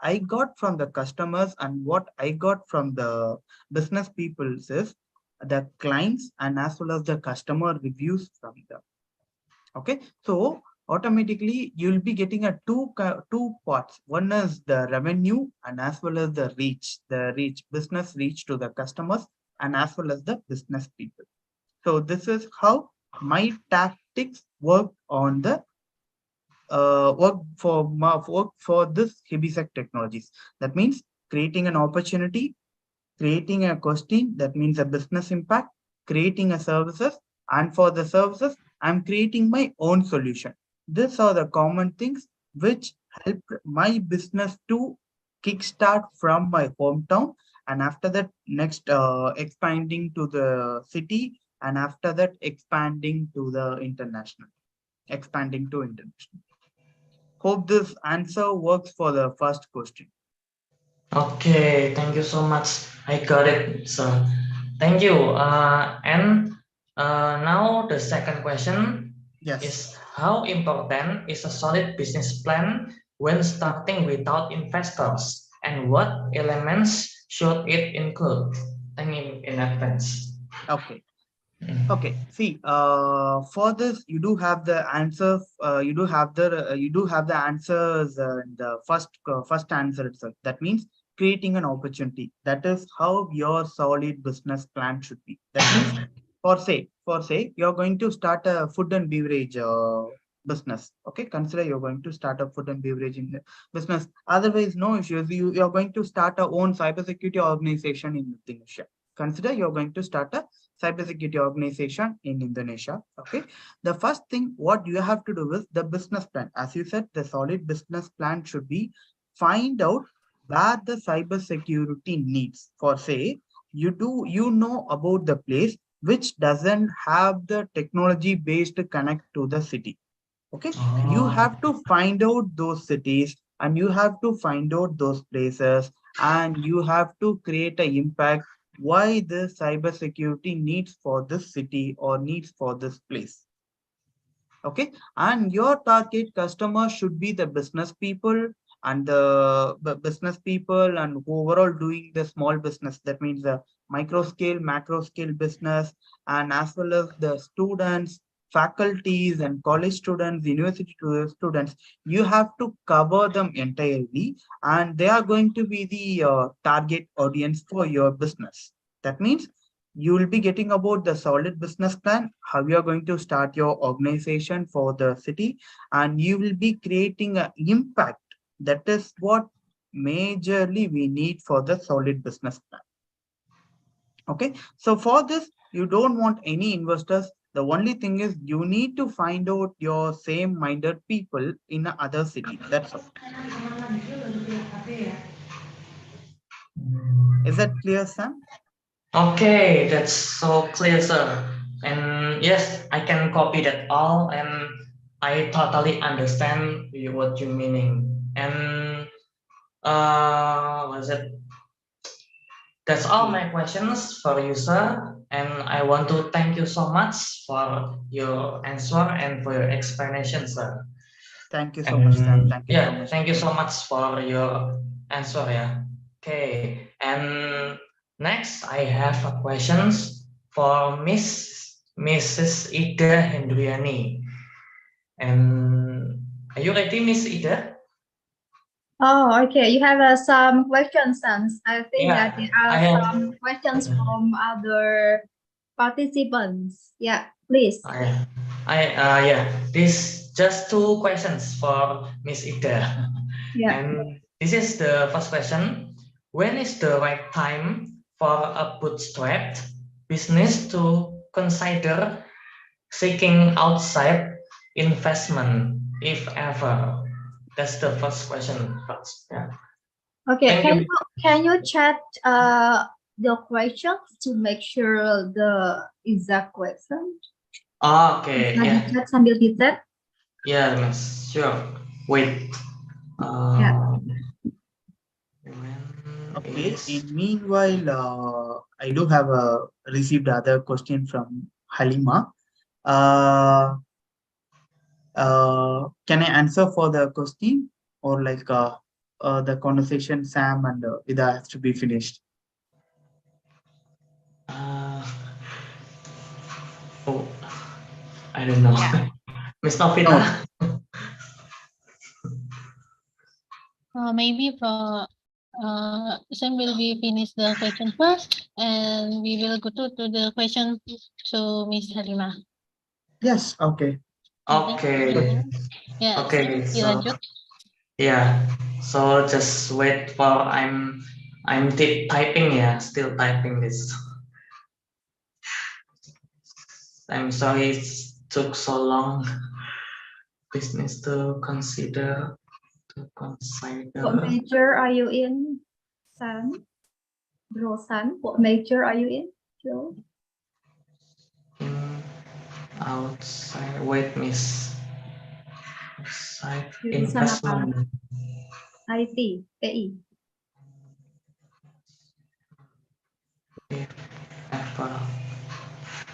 I got from the customers and what I got from the business people is the clients and as well as the customer reviews from them. Okay, so automatically you'll be getting a two parts. One is the revenue and as well as the reach, business reach to the customers and as well as the business people. So this is how my tactics work on the work for this HebeSec technologies. That means creating an opportunity, creating a question, that means a business impact, creating a services, and for the services, I'm creating my own solution. These are the common things which help my business to kickstart from my hometown, and after that, next expanding to the city, and after that, expanding to the international. Hope this answer works for the first question. Okay, thank you so much. I got it, sir. Thank you. Now the second question Yes. is how important is a solid business plan when starting without investors, and what elements should it include? Thank you in advance. Okay. Okay, see, for this, you do have the answer. You do have the answers. The first answer itself. That means creating an opportunity. That is how your solid business plan should be. That means, for say, you're going to start a food and beverage business. Okay, consider you're going to start a food and beverage in the business. Otherwise, no issues. You're going to start a own cybersecurity organization in Indonesia. Consider you're going to start a cybersecurity organization in Indonesia. Okay, the first thing what you have to do is the business plan. As you said, the solid business plan should be find out where the cybersecurity needs. For say, you know about the place which doesn't have the technology based connect to the city. Okay, you have to find out those cities and you have to find out those places and you have to create an impact why the cybersecurity needs for this city or needs for this place. Okay, and your target customer should be the business people and the business people and overall doing the small business. That means the micro scale, macro scale business, and as well as the students, faculties and college students, university students. You have to cover them entirely and they are going to be the target audience for your business. That means you will be getting about the solid business plan, how you are going to start your organization for the city, and you will be creating an impact. That is what majorly we need for the solid business plan. Okay, so for this, you don't want any investors. The only thing is you need to find out your same minded people in other city. That's all. Is that clear, Sam? Okay, that's so clear, sir. And yes, I can copy that all, and I totally understand what you meaning. And was it? That's all my questions for you, sir. And I want to thank you so much for your answer and for your explanation, sir. Thank you so much, Sam. Thank you so Yeah, much. thank you so much for your answer. Yeah. Okay. And next, I have a questions for Mrs. Ida Hendriyani. And are you ready, Miss Ida? Oh, okay. You have some questions, Sans. I think Yeah, that there are some questions from other participants. Yeah, please. Yeah. This just two questions for Miss Ida. Yeah. And this is the first question. When is the right time for a bootstrapped business to consider seeking outside investment, if ever? That's the first question. Yeah. Okay. Thank Can you chat the questions to make sure the exact question? Okay. Yeah. Chat sambil kita. Yeah, Miss. Sure. Wait. when Okay. is In meanwhile, I do have received other question from Halima. Can I answer for the question, or like the conversation Sam and Ida has to be finished? oh, I don't know. Yeah. Miss Novita. Maybe for Sam will be finish the question first, and we will go to the question to Miss Halima. Yes. Okay. Okay. Yeah, Okay. Sam, So dilanjut. yeah. So just wait for I'm typing, yeah, still typing this. I'm sorry it took so long. Business to consider. What major are you in, San? Bro, San, what major are you in? Joe? Outside. Wait, Miss. Outside Jurusan apa? investment. IT, PI.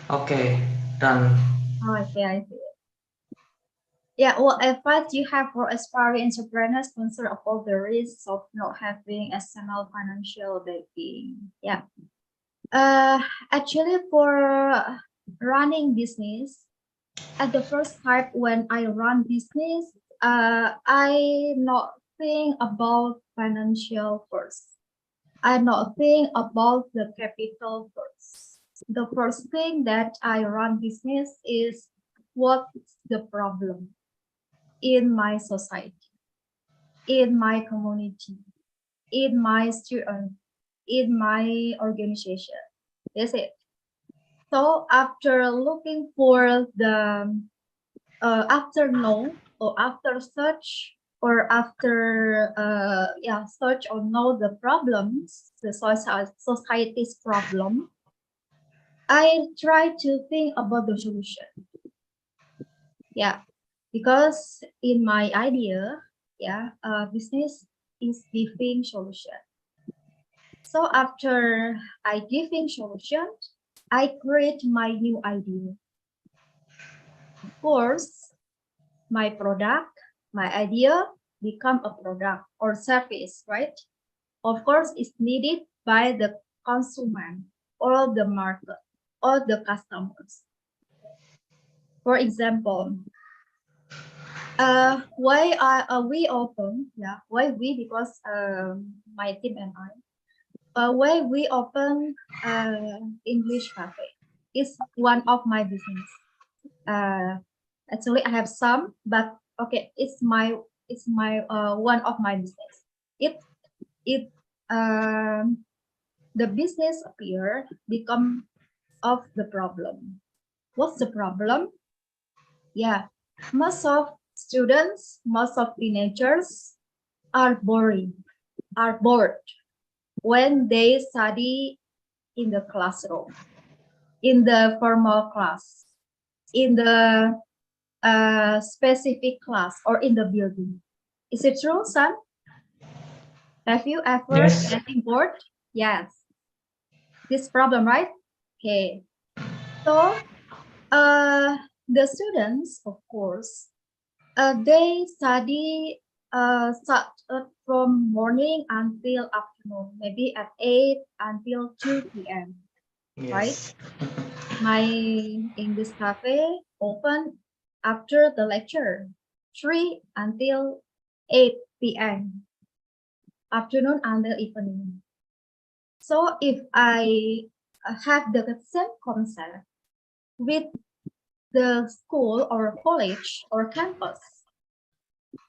Okay, done. Oh, okay, I see. Yeah, what advice you have for aspiring entrepreneurs concerned about the risks of not having external financial backing? Yeah. Actually, for running business, at the first time when I run business, I not think about financial first. I not think about the capital first. The first thing that I run business is what's the problem in my society, in my community, in my student, in my organization. That's it. So after looking for the after know or after search or after search or know the problems, the society's problem, I try to think about the solution. Yeah, because in my idea, business is giving solution. So after I giving solution, I create my new idea. Of course, my product, my idea become a product or service, right? Of course, it's needed by the consumer or the market or the customers. For example, why are we open? Yeah, why we? Because my team and I, why we open English cafe is one of my business. Actually, I have some, but okay, it's my one of my business. The business appear become of the problem. What's the problem? Yeah, most of students, most of teenagers are bored when they study in the classroom, in the formal class, in the specific class, or in the building. Is it true, Sam? Have you ever getting bored? Yes. This problem, right? Okay. So, the students, of course, they study start from morning until afternoon, maybe at 8 until 2 p.m. Yes. Right? My English cafe open after the lecture, 3 until 8 p.m. afternoon until evening. So if I have the same concept with the school or college or campus,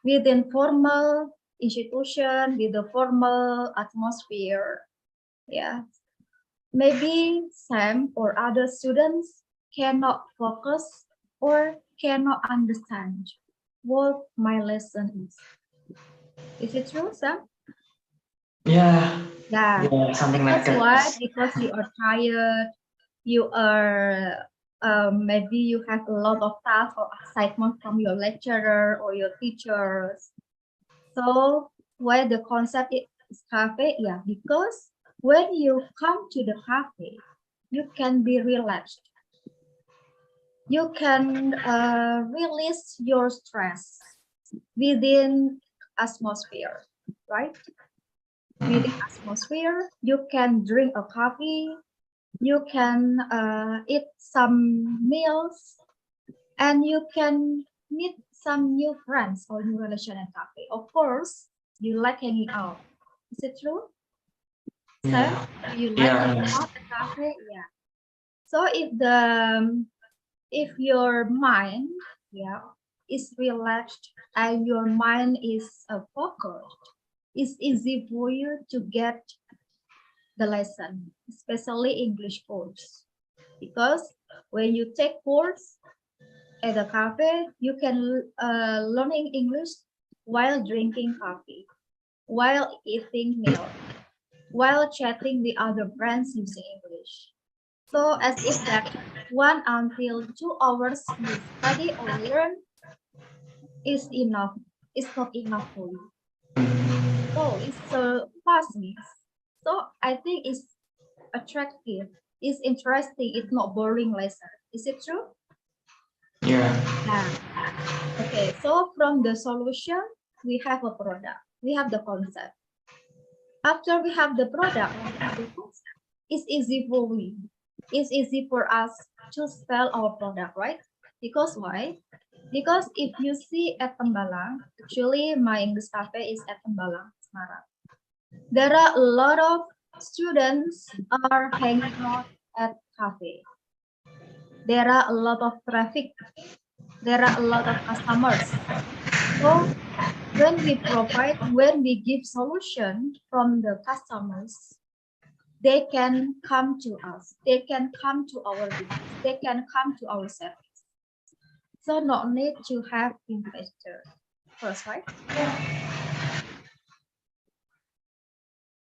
within formal institution, with the formal atmosphere, yeah, maybe Sam or other students cannot focus or cannot understand what my lesson is. Is it true, Sam? Yeah. Yeah, Something like that's that. why, because you are tired, you are maybe you have a lot of tasks or assignment from your lecturer or your teachers. So why the concept is cafe? Yeah, because when you come to the cafe, you can be relaxed. You can release your stress within atmosphere, right? Within atmosphere, you can drink a coffee, you can eat some meals, and you can meet some new friends or new relation at cafe. Of course, you like hanging out. Is it true? Sam, do you like hanging out at cafe? Yeah. So if your mind, yeah, is relaxed and your mind is focused, it's easy for you to get the lesson, especially English course, because when you take course at a cafe, you can learning English while drinking coffee, while eating meal, while chatting with other friends using English. So as if that 1 until 2 hours you study or learn is enough. It's not enough for you. So it's a fast mix. So I think it's attractive, it's interesting, it's not boring lesson. Is it true? Yeah. Okay, so from the solution, we have a product, we have the concept. After we have the product, we have the concept, it's easy for we. It's easy for us to sell our product, right? Because why? Because if you see at Tembalang, actually my English cafe is at Tembalang, Semarang. There are a lot of students are hanging out at cafe. There are a lot of traffic. There are a lot of customers. So when we give solution from the customers, they can come to us. They can come to our business. They can come to our service. So no need to have investor first, right?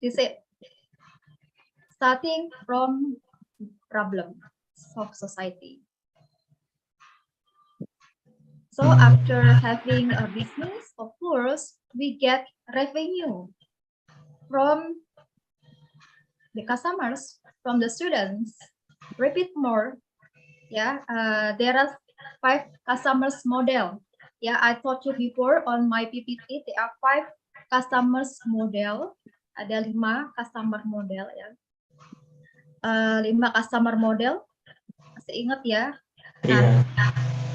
This is starting from problem of society. So after having a business, of course, we get revenue from the customers, from the students. Repeat more. Yeah, there are 5 customers model. Yeah, I told you before on my PPT, there are 5 customers model. Ada 5 customer model ya. 5 customer model. Masih ingat ya?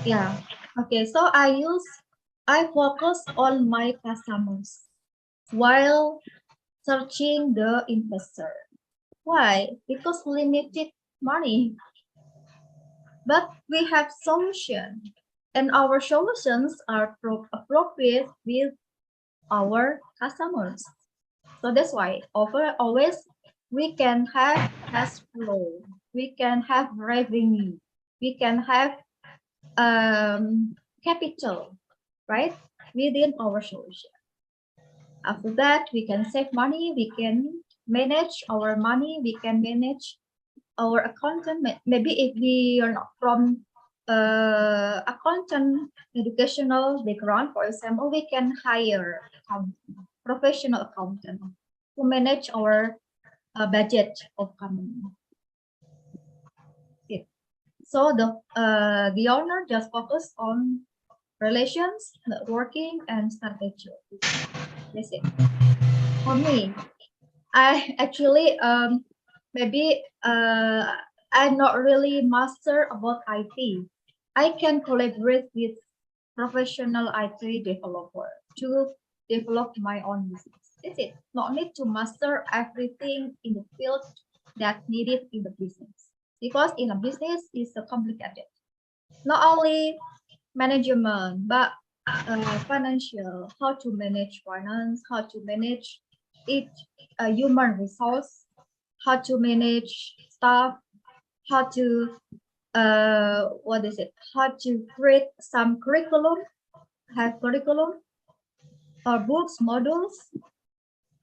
Yeah. Okay, so I focus on my customers while searching the investor. Why? Because limited money. But we have solution, and our solutions are appropriate with our customers. So that's why always we can have cash flow, we can have revenue, we can have capital, right, within our solution. After that, we can save money, we can manage our money, we can manage our accountant. Maybe if we are not from accountant educational background, for example, we can hire professional accountant to manage our budget of company. So the owner just focus on relations, networking, and strategy. That's it. For me, I actually maybe I'm not really master about IT. I can collaborate with professional IT developer to develop my own business. That's it. Not need to master everything in the field that needed in the business. Because in a business is complicated. Not only management, but financial, how to manage finance, how to manage each human resource, how to manage staff, how to how to create some curriculum, have curriculum or books, modules,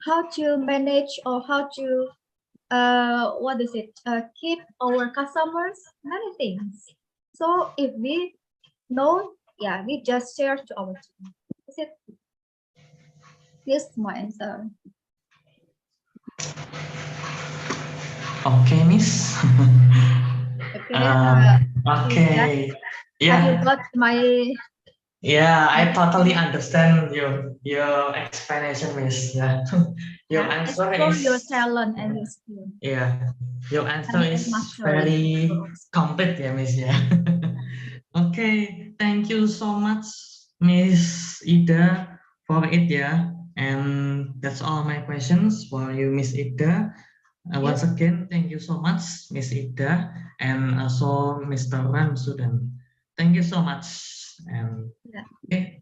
how to manage or how to keep our customers, many things. So if we know, yeah, we just share to our team. That's it. This is my answer. Okay, Miss. Okay. Okay. Have you Yeah. got my? Yeah, I totally understand your explanation, Miss. Yeah. Your Yeah, answer explore is your talent and your skill. yeah. Your answer And is mastery. very complete, yeah, Miss. Yeah. Okay, thank you so much, Miss Ida, for it, yeah. And that's all my questions for you, Miss Ida. Once again, thank you so much, Miss Ida, and also Mr. Ramsudan. Thank you so much. And Yeah. okay.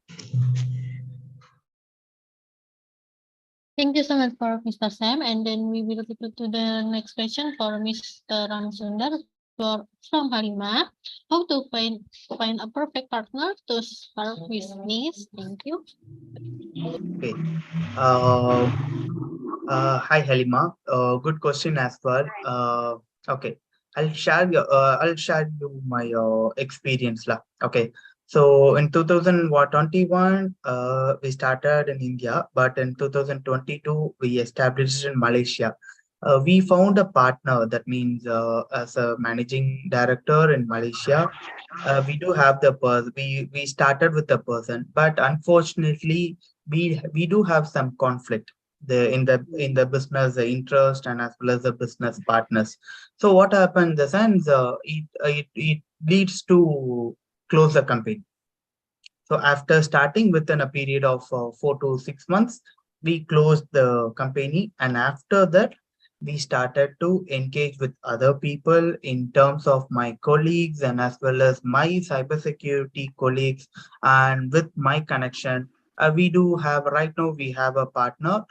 Thank you so much for Mr. Sam. And then we will go to the next question for Mr. Sundar from Halima. How to find a perfect partner to start business? Thank you. Okay. Hi, Halima. Good question as well. Okay, I'll share you my experience lah. Okay, so in 2021, we started in India, but in 2022 we established in Malaysia. We found a partner, that means as a managing director in Malaysia. We do have the person. We started with the person, but unfortunately, we do have some conflict in the business, the interest, and as well as the business partners. So what happened in the sense, it leads to close the company. So after starting within a period of 4 to 6 months, we closed the company, and after that we started to engage with other people in terms of my colleagues and as well as my cybersecurity colleagues, and with my connection. We do have right now, we have a partner,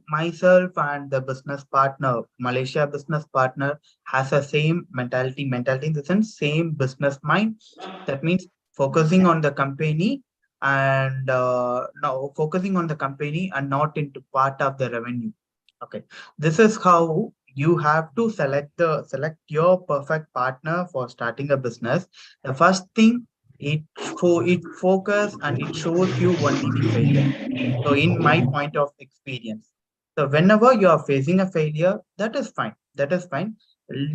myself and the business partner, Malaysia business partner, has a same mentality in the sense, same business mind. That means focusing on the company, and now focusing on the company and not into part of the revenue. Okay, this is how you have to select your perfect partner for starting a business. The first thing, it focus and it shows you only the failure. So in my point of experience, so whenever you are facing a failure, that is fine,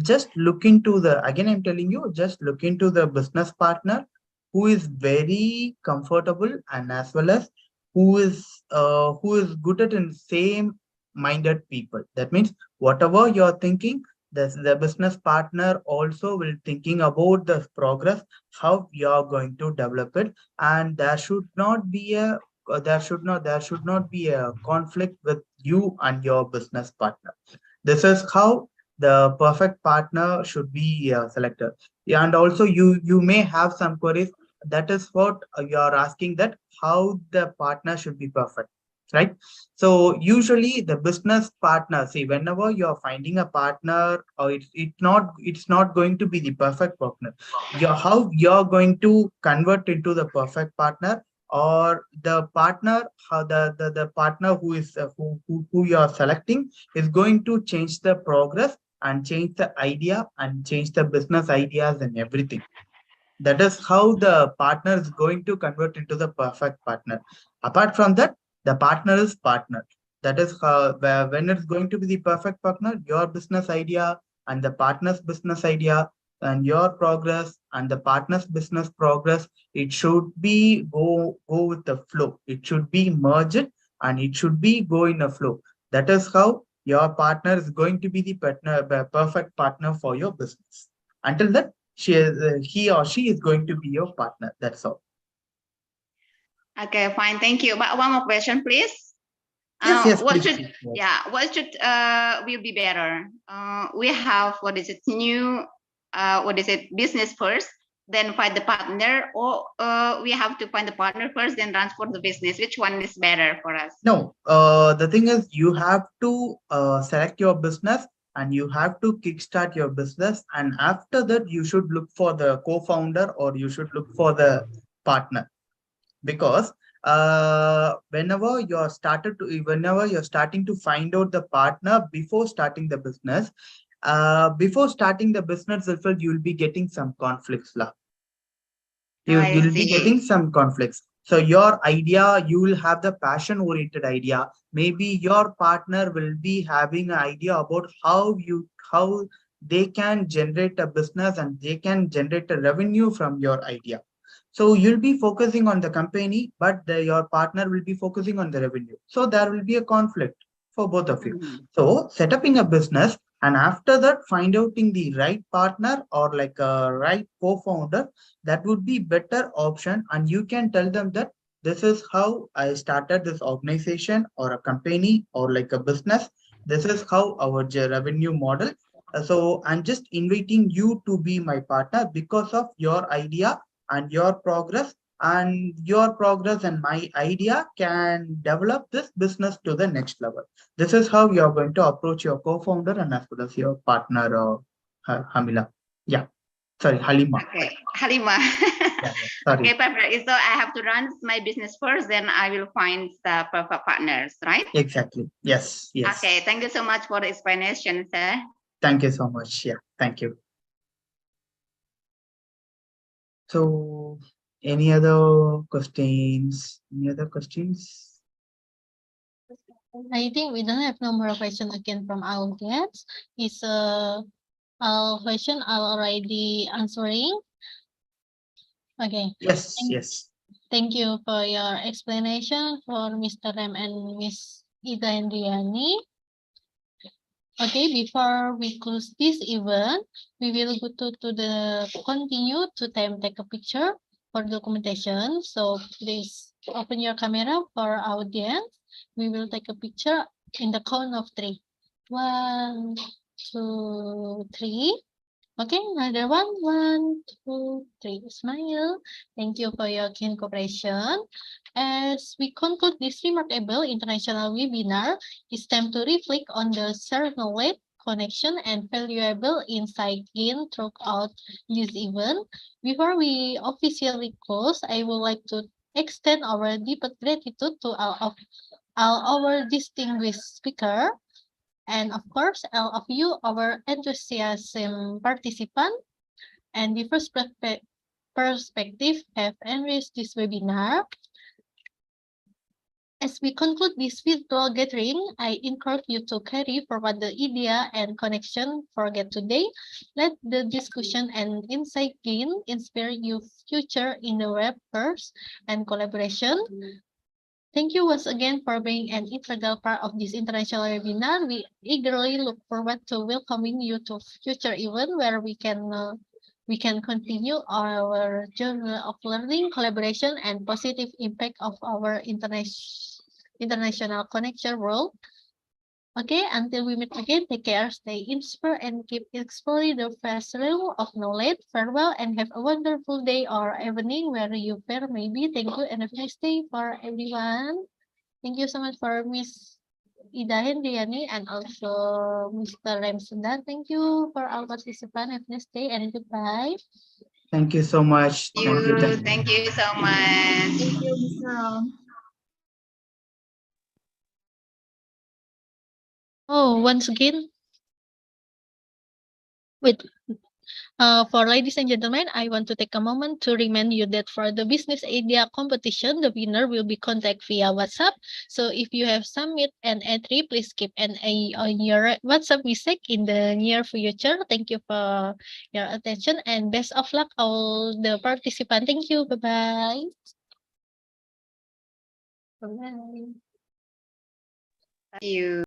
just look into the, again I'm telling you, just look into the business partner who is very comfortable, and as well as who is good at in same minded people. That means whatever you're thinking, the business partner also will thinking about the progress, how you're going to develop it, and there should not be a conflict with you and your business partner. This is how the perfect partner should be selected. Yeah, and also you may have some queries. That is what you are asking, that how the partner should be perfect, right? So usually the business partner, see, whenever you're finding a partner, or it's not going to be the perfect partner. How you're going to convert into the perfect partner, or the partner, how the partner who is who you are selecting is going to change the progress and change the idea and change the business ideas and everything. That is how the partner is going to convert into the perfect partner. Apart from that, the partner is partner. That is how, when it's going to be the perfect partner, your business idea and the partner's business idea and your progress and the partner's business progress, it should be go with the flow. It should be merged and it should be go in a flow. That is how your partner is going to be the perfect partner for your business. Until that, he or she is going to be your partner. That's all. Okay, fine. Thank you. But one more question, please. Yes, what please, should please, yes. yeah? What should will be better? We have what is it new? What is it business first, then find the partner, or we have to find the partner first, then transfer the business. Which one is better for us? No, the thing is, you have to select your business and you have to kickstart your business, and after that you should look for the co-founder or you should look for the partner. Because whenever you're starting to find out the partner before starting the business, you'll be getting some conflicts. You'll be getting some conflicts. So your idea, you will have the passion oriented idea. Maybe your partner will be having an idea about how they can generate a business and they can generate a revenue from your idea. So you'll be focusing on the company, but your partner will be focusing on the revenue. So there will be a conflict for both of you. So set up a business, and after that, find out the right partner or like a right co-founder. That would be better option. And you can tell them that this is how I started this organization or a company or like a business. This is how our revenue model. So I'm just inviting you to be my partner because of your idea and your progress, and your progress and my idea can develop this business to the next level. This is how you are going to approach your co-founder and as well as your partner, Hamila. Yeah, sorry, Halima. Okay, Halima. Yeah, sorry. Okay, perfect. So I have to run my business first, then I will find the perfect partners, right? Exactly. Yes. Yes. Okay, thank you so much for the explanation, sir. Thank you so much. Yeah, thank you. So, any other questions? Any other questions? I think we don't have no more question again from our audience. Is our question already answering? Okay. Yes. Yes. Thank you for your explanation for Mr. Rem and Miss Ida Hendriyani. Okay, before we close this event, we will go to the continue to take a picture for documentation. So please open your camera for our audience. We will take a picture in the count of 3. 1, 2, 3. Okay, another one. 1, 2, 3. Smile. Thank you for your keen cooperation. As we conclude this remarkable international webinar, it's time to reflect on the shared knowledge, connection, and valuable insight gained throughout this event. Before we officially close, I would like to extend our deepest gratitude to our distinguished speaker, and of course, all of you, our enthusiasm participant, and the first perspective have enriched this webinar. As we conclude this virtual gathering, I encourage you to carry forward the idea and connection forget today. Let the discussion and insight gain inspire your future in the webverse and collaboration. Thank you once again for being an integral part of this international webinar. We eagerly look forward to welcoming you to future events where we can continue our journey of learning, collaboration, and positive impact of our international connection world. Okay, until we meet again, take care, stay inspired, and keep exploring the vast realm of knowledge. Farewell, and have a wonderful day or evening where you pair maybe. Thank you, and have a nice day for everyone. Thank you so much for Miss Ida Hendriyani and also Mr. Rem Sundar. Thank you for all participants. Have a nice day and goodbye. Thank you so much. Thank you so much. Thank you, Mr. Ram. Oh, once again, for ladies and gentlemen, I want to take a moment to remind you that for the business idea competition, the winner will be contacted via WhatsApp. So if you have submit an entry, please keep an eye on your WhatsApp message in the near future. Thank you for your attention and best of luck all the participants. Thank you. Bye-bye. Bye-bye. Thank you.